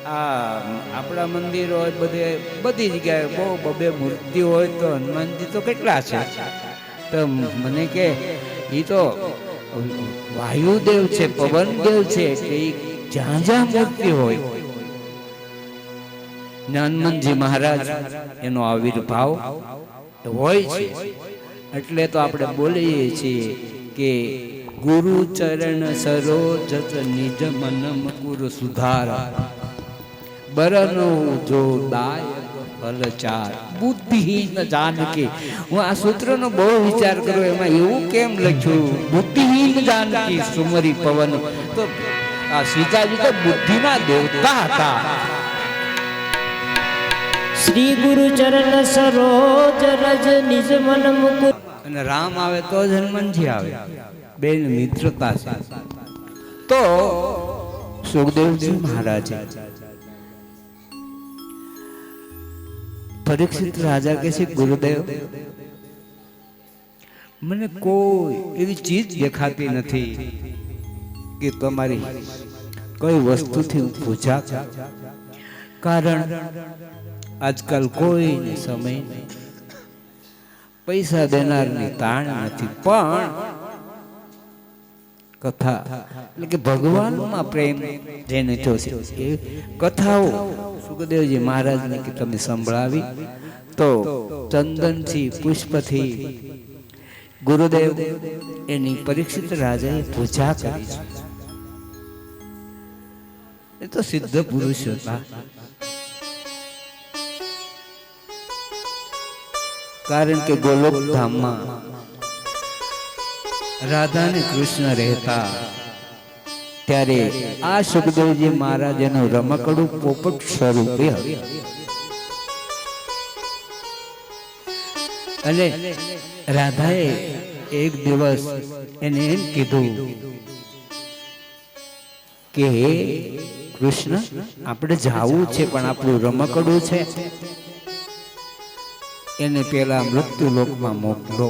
આ આપણા મંદિર હોય બધે, બધી જગ્યાએ બહુ બબે મૂર્તિ હોય, તો હનુમાનજી તો કેટલા છે? તો મને કે એ તો વાયુદેવ છે, પવનદેવ છે, કે જ્યાં જ્યાં મૂર્તિ હોય હનુમાનજી મહારાજ એનો આવિર્ભાવ હોય છે. એટલે તો આપણે બોલીએ છીએ કે ગુરુ ચરણ સરોજ નિજ મનમ ગુરુ સુધાર, બરનો જો દાય ફલચાર, બુદ્ધિહીન જાનકી. હું આ સૂત્રનો બહુ વિચાર કર્યો, એમાં એવું કેમ લખ્યું બુદ્ધિહીન જાનકી સુમરી પવન? તો આ સીતાજી તો બુદ્ધિના દેવતા હતા. શ્રી ગુરુ ચરણ સરોજ રજ નિજ મન મુકુર. અને રામ આવે તો જ હનુમાનજી આવે, બેન મિત્રતા છે. તો સુખદેવજી મહારાજે પરીક્ષિત રાજા કહે છે, ગુરુદેવ મને કોઈ એવી ચીજ દેખાતી નથી કે તમારી કઈ વસ્તુથી હું પૂજા કરું. કારણ આજકાલ કોઈને સમય નહીં, પૈસા દેનારની તાણ નથી, પણ કથા એટલે કે ભગવાનમાં પ્રેમ જેને થયો છે એ કથાઓ સુખદેવજી મહારાજને કે તમે સંભળાવી. તો ચંદનથી પુષ્પથી ગુરુદેવ એની પરીક્ષિત રાજાએ પૂજા કરી છે. એ તો સિદ્ધ પુરુષ હતા. કારણ કે ગોલોક ધામમાં રાધા અને કૃષ્ણ રહેતા ત્યારે આ સુખદેવજી મહારાજ એનું રમકડું પોપટ સ્વરૂપે હતું. અને રાધાએ એક દિવસ એને એમ કીધું કે હે કૃષ્ણ, આપણે જાવું છે પણ આપણું રમકડું છે એને પેલા મૃત્યુ લોકમાં મોકલો.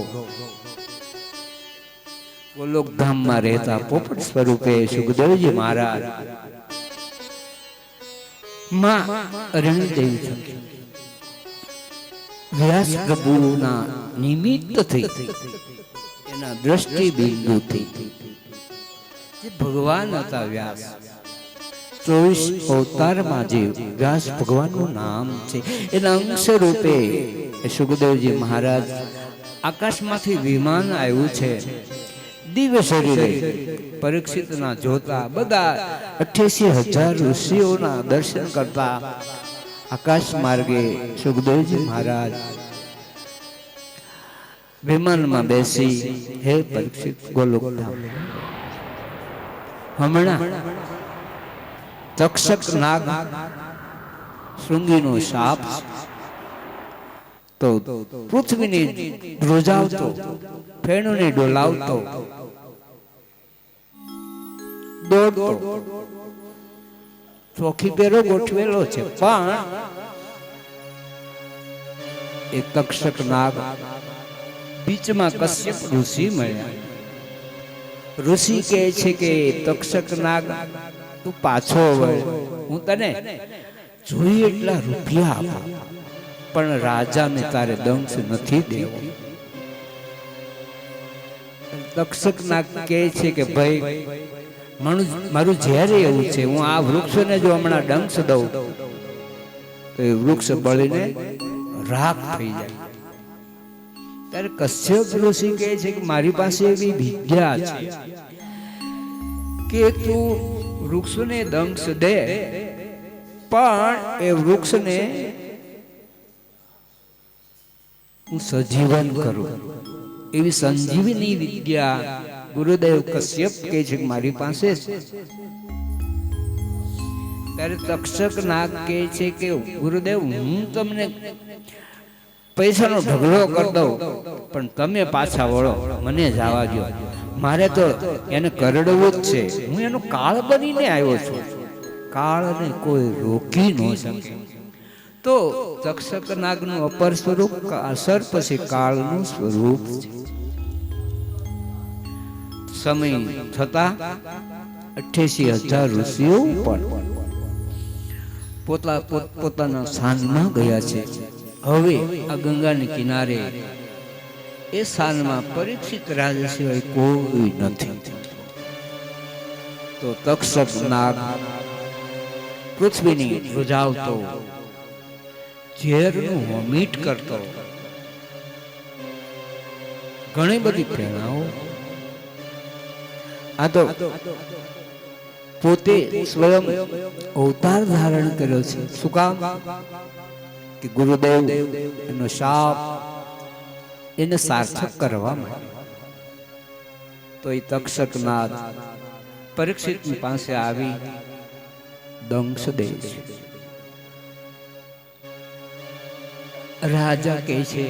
ગોલોક ધામમાં રહેતા પોપટ સ્વરૂપે સુખદેવજી મહારાજ માં અરણ્યદેવી થકી વ્યાસ પ્રભુના નિમિત્ત થઈ એના દ્રષ્ટિ બિંદુથી જે ભગવાન હતા વ્યાસ, 24 અવતારમાં જે વ્યાસ ભગવાનનું નામ છે એના અંશ રૂપે સુખદેવજી મહારાજ આકાશમાંથી વિમાન આવ્યું છે. દિવ્ય શરીરે પરીક્ષિતના જોતા બધા 88,000 ઋષિઓના દર્શન કરતા આકાશ માર્ગે સુખદેવજી મહારાજ વિમાનમાં બેસી, હે પરીક્ષિત, ગોલોક ધામ હમણાં તક્ષક નાગ શૃંગીનો શાપ તો પૃથ્વીને ધ્રુજાવતો, ફેણુને ડોલાવતો, દોડતો ચોખી પેરો ગોઠવેલો છે. પણ એ તક્ષક નાગ બીચમાં કશ્યપ ઋષિ મળ્યા. ઋષિ કહે છે કે તક્ષક નાગ તું પાછો વળ, હું તને જોઈએ એટલા રૂપિયા આપું, પણ રાજાને તારે દંશ નથી દેવો. તક્ષક નાગ કહે છે કે ભાઈ મારું ઝેર એવું છે, હું આ વૃક્ષને જો હમણાં દંશ દઉં તો એ વૃક્ષ બળીને રાખ થઈ જાય. ત્યારે કશ્યપ ઋષિ કહે છે કે મારી પાસે એવી વિદ્યા છે કે તું વૃક્ષને દંશ દે પણ એ વૃક્ષને હું સજીવન કરું. એવી સંજીવની વિદ્યા ગુરુદેવ કશ્યપ કહે છે કે મારી પાસે છે. ત્યારે તક્ષક નાગ કહે છે કે ગુરુદેવ, હું તમને પૈસાનો ઢગલો કરી દઉં પણ તમે પાછા વળો, મને જવા દો, મારે તો એને કરડવું જ છે. હું એનો કાળ બનીને આવ્યો છું, કાળને કોઈ રોકી ન શકે. તો તક્ષક નાગનું અપર સ્વરૂપ સર્પ પછી કાળનું સ્વરૂપ છે. સમય થતા 88,000 ઋષિઓ પણ પોતાના સ્થાનમાં ગયા છે. હવે આ ગંગાને કિનારે એ સ્થાનમાં પરીક્ષિત રાજા સિવાય કોઈ નથી. તો તક્ષક નાગ પૃથ્વીની ધ્રુજાવતો, ઝેરનું વોમિટ કરતો, ઘણી બધી પ્રેરણાઓ. આ તો પોતે સ્વયં અવતાર ધારણ કર્યો છે. શું કામ? કે ગુરુદેવ એનો શાપ એને સાર્થક કરવા માટે. તો એ તક્ષક નાગ પરીક્ષિતની પાસે આવી દંશ દે છે. રાજા કહે છે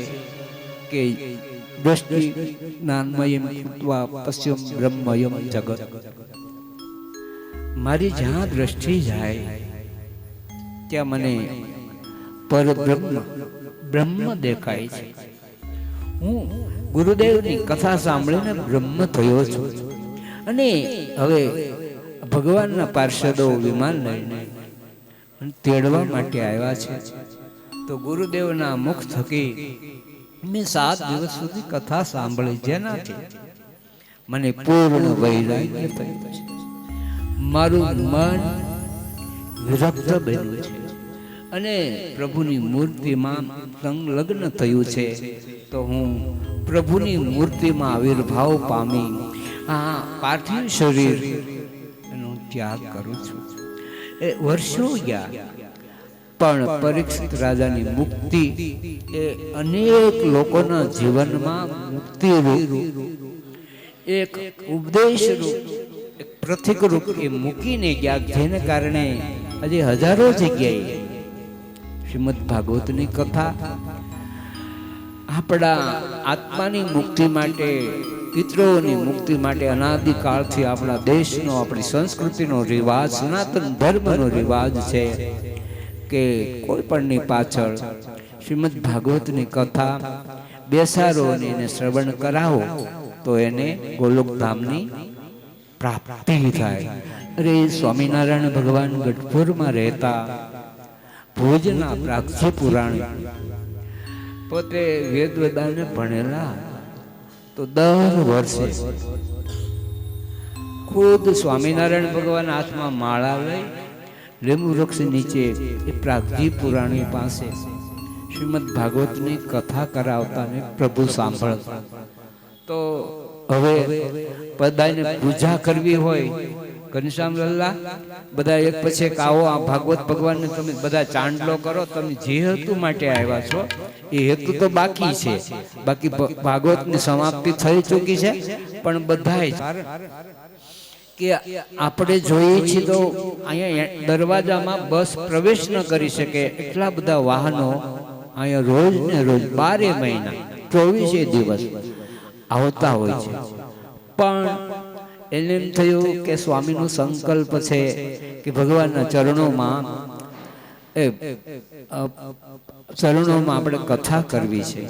કે દ્રષ્ટિ જ્ઞાનમયમ કૃત્વા પશ્યમ બ્રહ્મયમ જગત. મારી જ્યાં દ્રષ્ટિ જાય ત્યાં મને પરબ્રહ્મ બ્રહ્મ દેખાય છે. હું ગુરુદેવની કથા સાંભળીને બ્રહ્મ થયો છું. અને હવે ભગવાનના પાર્ષદો વિમાન લઈને તેડવા માટે આવ્યા છે. તો ગુરુદેવના મુખ થકી મેં 7 દિવસ સુધી કથા સાંભળી, જેનાથી મને પૂર્ણ વૈરાગ્ય થયું છે. મારું મન વિરક્ત બન્યું છે અને પ્રભુની મૂર્તિમાં સંલગ્ન થયું છે. તો હું પ્રભુની મૂર્તિમાં આવિર્ભાવ પામી આ પાર્થિવ શરીર એનો ત્યાગ કરું છું. એ વર્ષો ગયા, પણ પરીક્ષિત રાજાની મુક્તિ એ અનેક લોકોના જીવનમાં મુક્તિ રૂપ એક ઉપદેશ રૂપ એક પ્રતિક રૂપ એ મૂકીને ગયા, જેને કારણે આજે હજારો જગ્યાએ શ્રીમદ ભાગવતની કથા આપણા આત્માની મુક્તિ માટે, પિતૃઓની મુક્તિ માટે અનાદિકાળથી આપણા દેશનો, આપણી સંસ્કૃતિનો રિવાજ, સનાતન ધર્મનો રિવાજ છે કે કોઈ પણની પાછળ શ્રીમદ ભાગવતની કથા બેસારો અને એને શ્રવણ કરાવો તો એને ગોલોકધામની પ્રાપ્તિ થાય. અરે સ્વામિનારાયણ ભગવાન ગઢપુરમાં રહેતા, ભુજના પ્રાગજી પુરાણી, પોતે વેદ વેદાને ભણેલા. તો દર વર્ષે ખુદ સ્વામિનારાયણ ભગવાન હાથમાં માળા લઈ લીંબુ વૃક્ષ નીચે એ પ્રાગજી પુરાણી પાસે શ્રીમદ ભાગવતની કથા કરાવતા ને પ્રભુ સાંભળતા. તો હવે બધાને પૂજા કરવી હોય, ઘનશ્યામ લલ્લા બધા એક પછી એક આવો, આ ભાગવત ભગવાનને તમે બધા ચાંદલો કરો. તમે જે હેતુ માટે આવ્યા છો એ હેતુ તો બાકી છે, બાકી ભાગવતની સમાપ્તિ થઈ ચૂકી છે. પણ બધા કે આપણે જોઈએ છીએ તો અહીંયા દરવાજામાં બસ પ્રવેશ ન કરી શકે એટલા બધા વાહનો અહીંયા રોજ ને રોજ 12 મહિના 24 દિવસ આવતા હોય છે. પણ એને એમ થયું કે સ્વામીનો સંકલ્પ છે કે ભગવાનના ચરણોમાં આપણે કથા કરવી છે.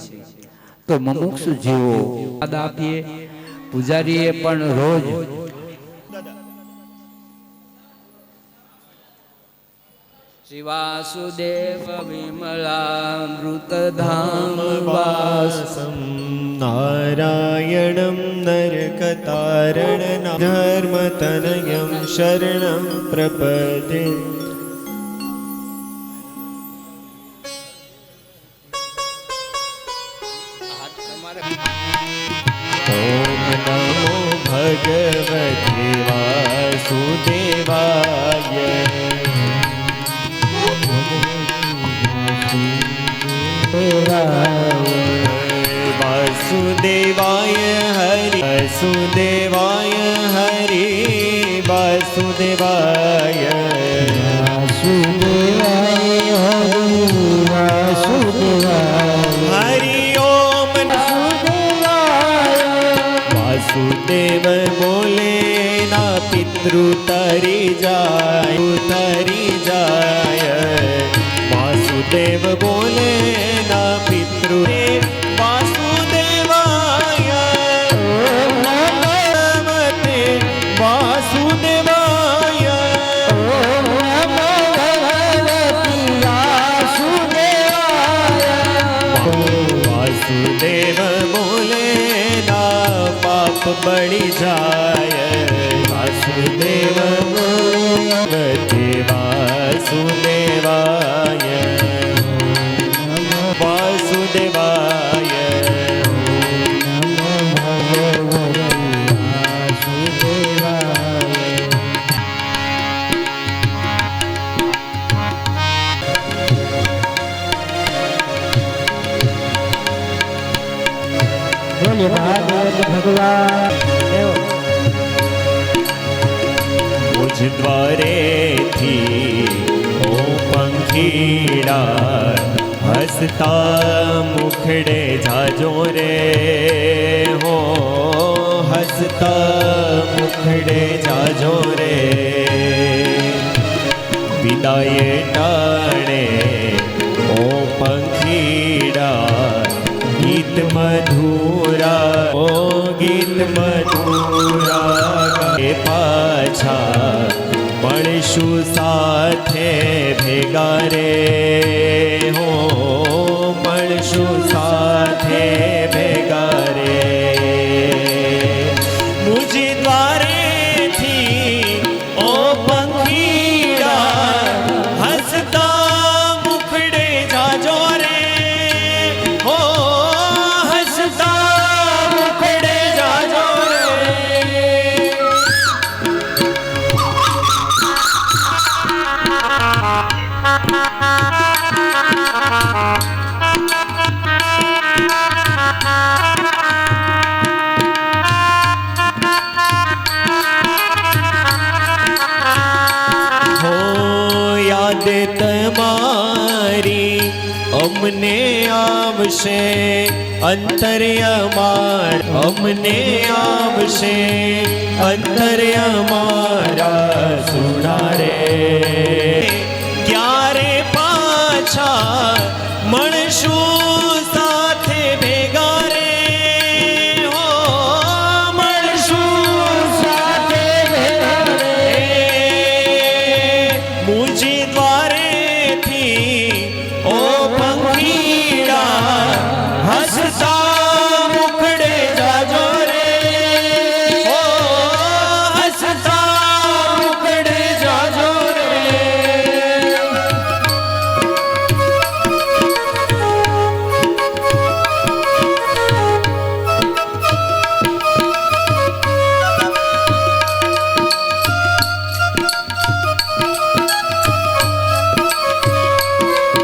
તો મુમુક્ષુ જીવો યાદ આપીએ. પૂજારીએ પણ રોજ શ્રી વાસુદેવ વિમલામૃતધામ વાસમ નારાયણં નરકતારણ ધર્મતનયં શરણં પ્રપદે. ઓમ નમો ભગવતે વાસુદેવાય. વાસુદેવાય હરિ વાસુદેવાય હરિ વાસુદેવાય વાસુદેવાય હરિ વાસુદેવાય હરિ ઓમ વાસુદેવ બોલે ના પિતૃ તરી જાય વાસુદેવ બોલે ના પિતૃ વાસુદેવાય. ઓમ નમસ્તે વાસુદેવાય. ઓમ નમો ભગવતે વાસુદેવાય. વાસુદેવ બોલે ના પાપ બળી જાય વાસુદેવ ભગવતે વાસુદેવાય વાસુદેવાય. ભગવાન મુજ દ્વારેથી ઓ પંખીડા હસ હસતા મુખડે જાજો રે હો હસતા મુખડે જાજો રે વિદાય ટાણે ઓ પંખીડા ગીત મધુરા ઓ ગીત મધુરા એ પાછા મળશું સાથે ભેગા રે હો મળશું સાથે ભેગા રે મુજ દ્વારેથી ઓ પંખીડા હસતા મુખડે જાજો રે હો હસતા મુખડે જાજો રે હો યાદ તમારી અમને આવશે અંતર્યમાર અમને આવશે અંતર્યમારા સુણા રે ક્યારે પાછા મળશું સાથે ભેગા રે હો મળશું સાથે ભેગા રે મુજ દ્વારેથી ઓ પંખીડા હસતા મુખડે જાજો રે હો હસતા મુખડે જાજો રે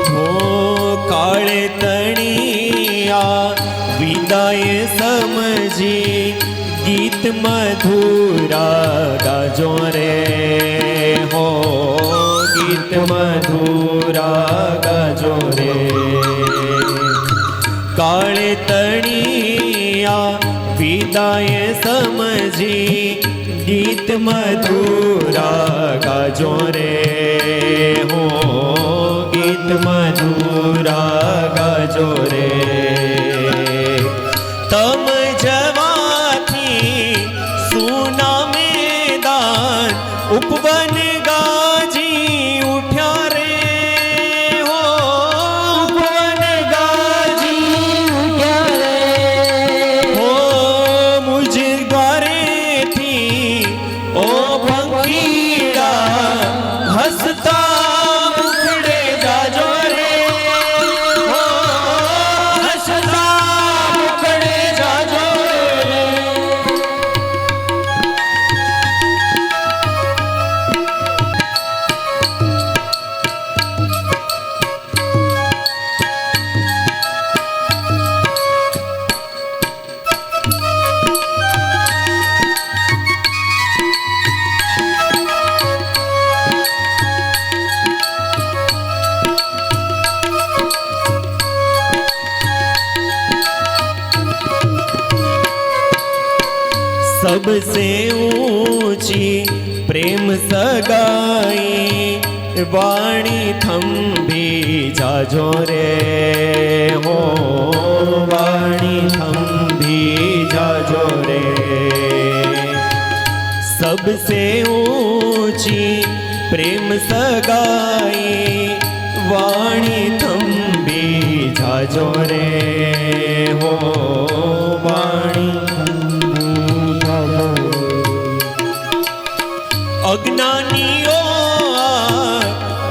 હો કાળે તણિયા વિદાય સમજી ગીત મધુરા ગાજો રે હો ગીત મધુરા ગાજો રે કાળે તણિયા વિદાય સમજી ગીત મધુરા ગાજો રે હો ગીત મધુરા ગાજો રે તમ જવાથી સુના મેદાન ઉપવન ગાજી ઉઠ્યા રે હો ઉપવન ગાજી ઉઠ્યા રે હો મુજ દ્વારેથી ઓ પંખીડા હસતા મુખડે જાજો રે હો હસતા મુખડે જાજો રે सबसे ऊंची प्रेम सगाई वाणी थंभी जाजो रे हो वाणी थंभी जाजो रे सबसे ऊंची प्रेम सगाई वाणी थंभी जाजो रे हो वाणी અજ્ઞાનીઓ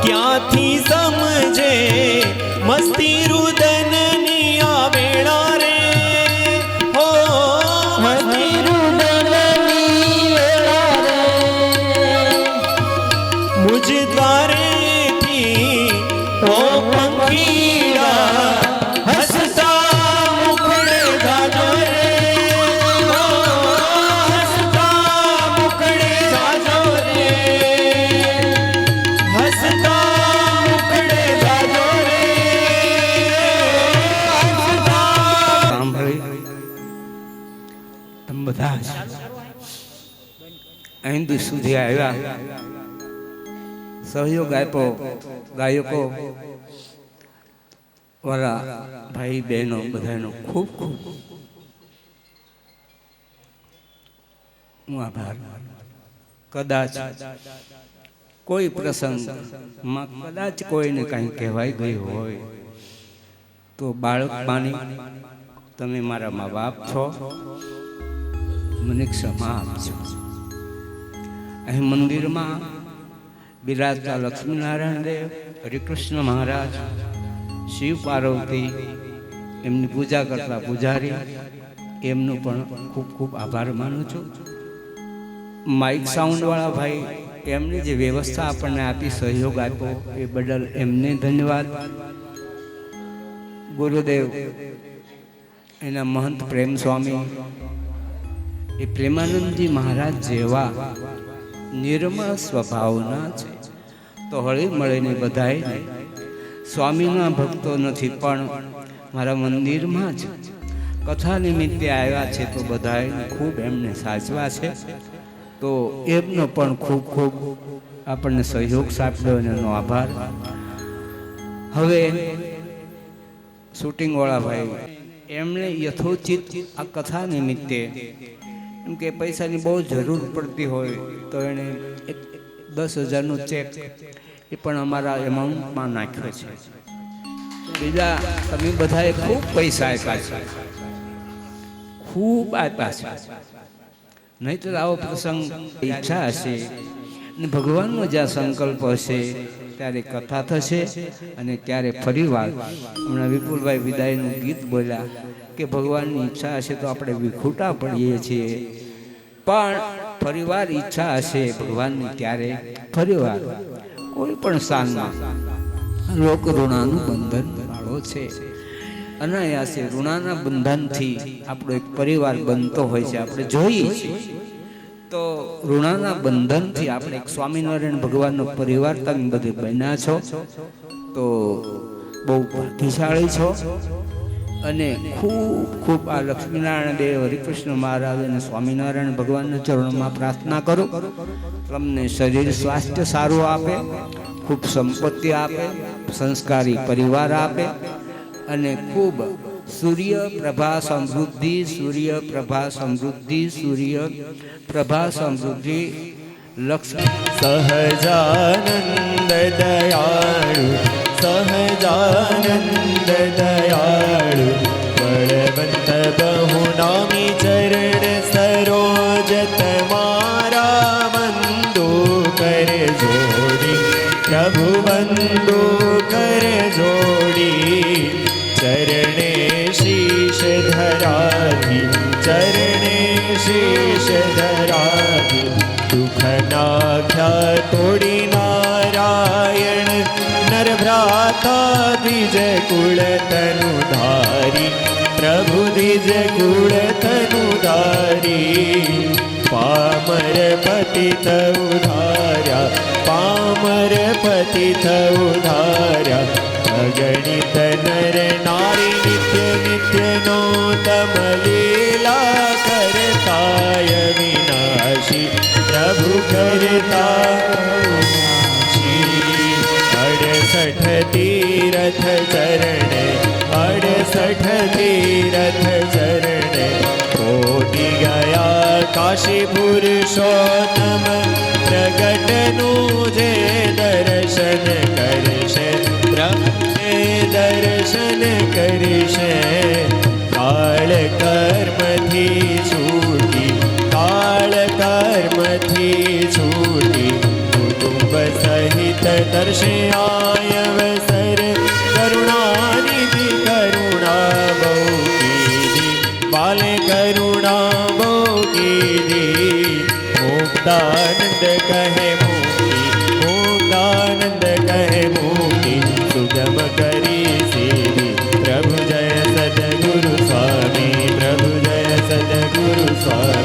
ક્યાંથી સમજે મસ્તી રુદનની આ વેળા રે હો મસ્તી રુદનની વેળા રે મુજ દ્વારેથી ઓ પંખીડા હસતા મુખડે અહીં સુધી આવ્યા, સહયોગ આપ્યો ગાયકો વાળા ભાઈ બહેનો બધાનો ખૂબ ખૂબ હું આભાર. કદાચ કોઈ પ્રસંગમાં કદાચ કોઈને કંઈ કહેવાય ગયું હોય તો બાળક માની તમે મારા મા બાપ છો, મને ક્ષમા આપજો. અહીં મંદિરમાં બિરાજતા લક્ષ્મીનારાયણ દેવ, હરિકૃષ્ણ મહારાજ, શિવ પાર્વતી, એમની પૂજા કરતા પૂજારી, એમનો પણ ખૂબ ખૂબ આભાર માનું છું. માઇક સાઉન્ડવાળા ભાઈ, એમની જે વ્યવસ્થા આપણને આપી, સહયોગ આપ્યો એ બદલ એમને ધન્યવાદ. ગુરુદેવ એના મહંત પ્રેમ સ્વામી, એ પ્રેમાનંદજી મહારાજ જેવા નિર્મળ સ્વભાવના છે. તો હળી મળીને બધાય સ્વામીના ભક્તો નથી પણ મારા મંદિરમાં જ કથા નિમિત્તે આવ્યા છે, તો બધાય ખૂબ એમને સાચવા છે. તો એમનો પણ ખૂબ ખૂબ આપણને સહયોગ સાંપડ્યો એનો આભાર. હવે શૂટિંગવાળા ભાઈ, એમણે યથોચિત આ કથા નિમિત્તે, એમ કે પૈસાની બહુ જરૂર પડતી હોય તો એણે 10,000નો ચેક એ પણ અમારા એમાઉન્ટમાં નાખ્યો છે. બીજા તમે બધાએ ખૂબ પૈસા આપ્યા છે, ખૂબ આપ્યા છે. નહીંતર આવો પ્રસંગ ઈચ્છા હશે અને ભગવાનનો જ્યાં સંકલ્પ હશે ત્યારે કથા થશે. અને ત્યારે ફરીવાર હમણાં વિપુલભાઈ વિદાયનું ગીત બોલ્યા કે ભગવાનની ઈચ્છા હશે તો આપણે વિખૂટા પડીએ છીએ, પણ ફરીવાર ઈચ્છા હશે ભગવાનની ત્યારે ફરીવાર કોઈ પણ સ્થાનમાં લોક ઋણાનું બંધન વાળો છે. અનાયાસે ઋણાના બંધનથી આપણો એક પરિવાર બનતો હોય છે, આપણે જોઈએ છીએ. તો ઋણાના બંધનથી આપણે એક સ્વામિનારાયણ ભગવાનનો પરિવાર તમે બધે બન્યા છો, તો બહુ ભાગ્યશાળી છો. અને ખૂબ ખૂબ આ લક્ષ્મીનારાયણ દેવ, હરિકૃષ્ણ મહારાજ અને સ્વામિનારાયણ ભગવાનના ચરણોમાં પ્રાર્થના કરું તમને શરીર સ્વાસ્થ્ય સારું આપે, ખૂબ સંપત્તિ આપે, સંસ્કારી પરિવાર આપે, અને ખૂબ સૂર્ય પ્રભા સમૃદ્ધિ, સૂર્ય પ્રભા સમૃદ્ધિ, સૂર્ય પ્રભા સમૃદ્ધિ. લક્ષ્મી સહજાનંદ દયાળુ, સહજાનંદ દયાળુ, બળવંત બહુ નામી ચરણ સરોજ તમારા વંદો કર જોડી, પ્રભુ વંદો કર જોડી. ચરણે શીશ ધરાવી, ચરણે શીશ ધરાવી, દુઃખ નાખ્યા તોડી નારાયણ નરભ્રાતા દ્વિજ કુળ તનુ ધારી, પ્રભુ દ્વિજ કુળ તનુ ધારી. પામર પતિત ઉધાર્યા, પામર પતિત ઉધાર્યા, અગણિત નર નારી નિત્ય નિત્ય નો તમ લીલા કરતાય વિનાશી, પ્રભુ કરતા વિનાશી. 68 તીરથ ચરણે, 68 તીરથ ચરણે, કોટી ગયા કાશી પુરુષોત્તમ પ્રગટનું જે દર્શન કરશે, દર્શન કરશે. કાળ કર્મથી છૂટી, કાળ કર્મથી છૂટી, કુટુંબ સહિત દર્શે આયવસર. કરુણાનિધિ કરુણા બહુ કીધી, બાલે કરુણા બહુ કીધી. મુક્તાનંદ કહે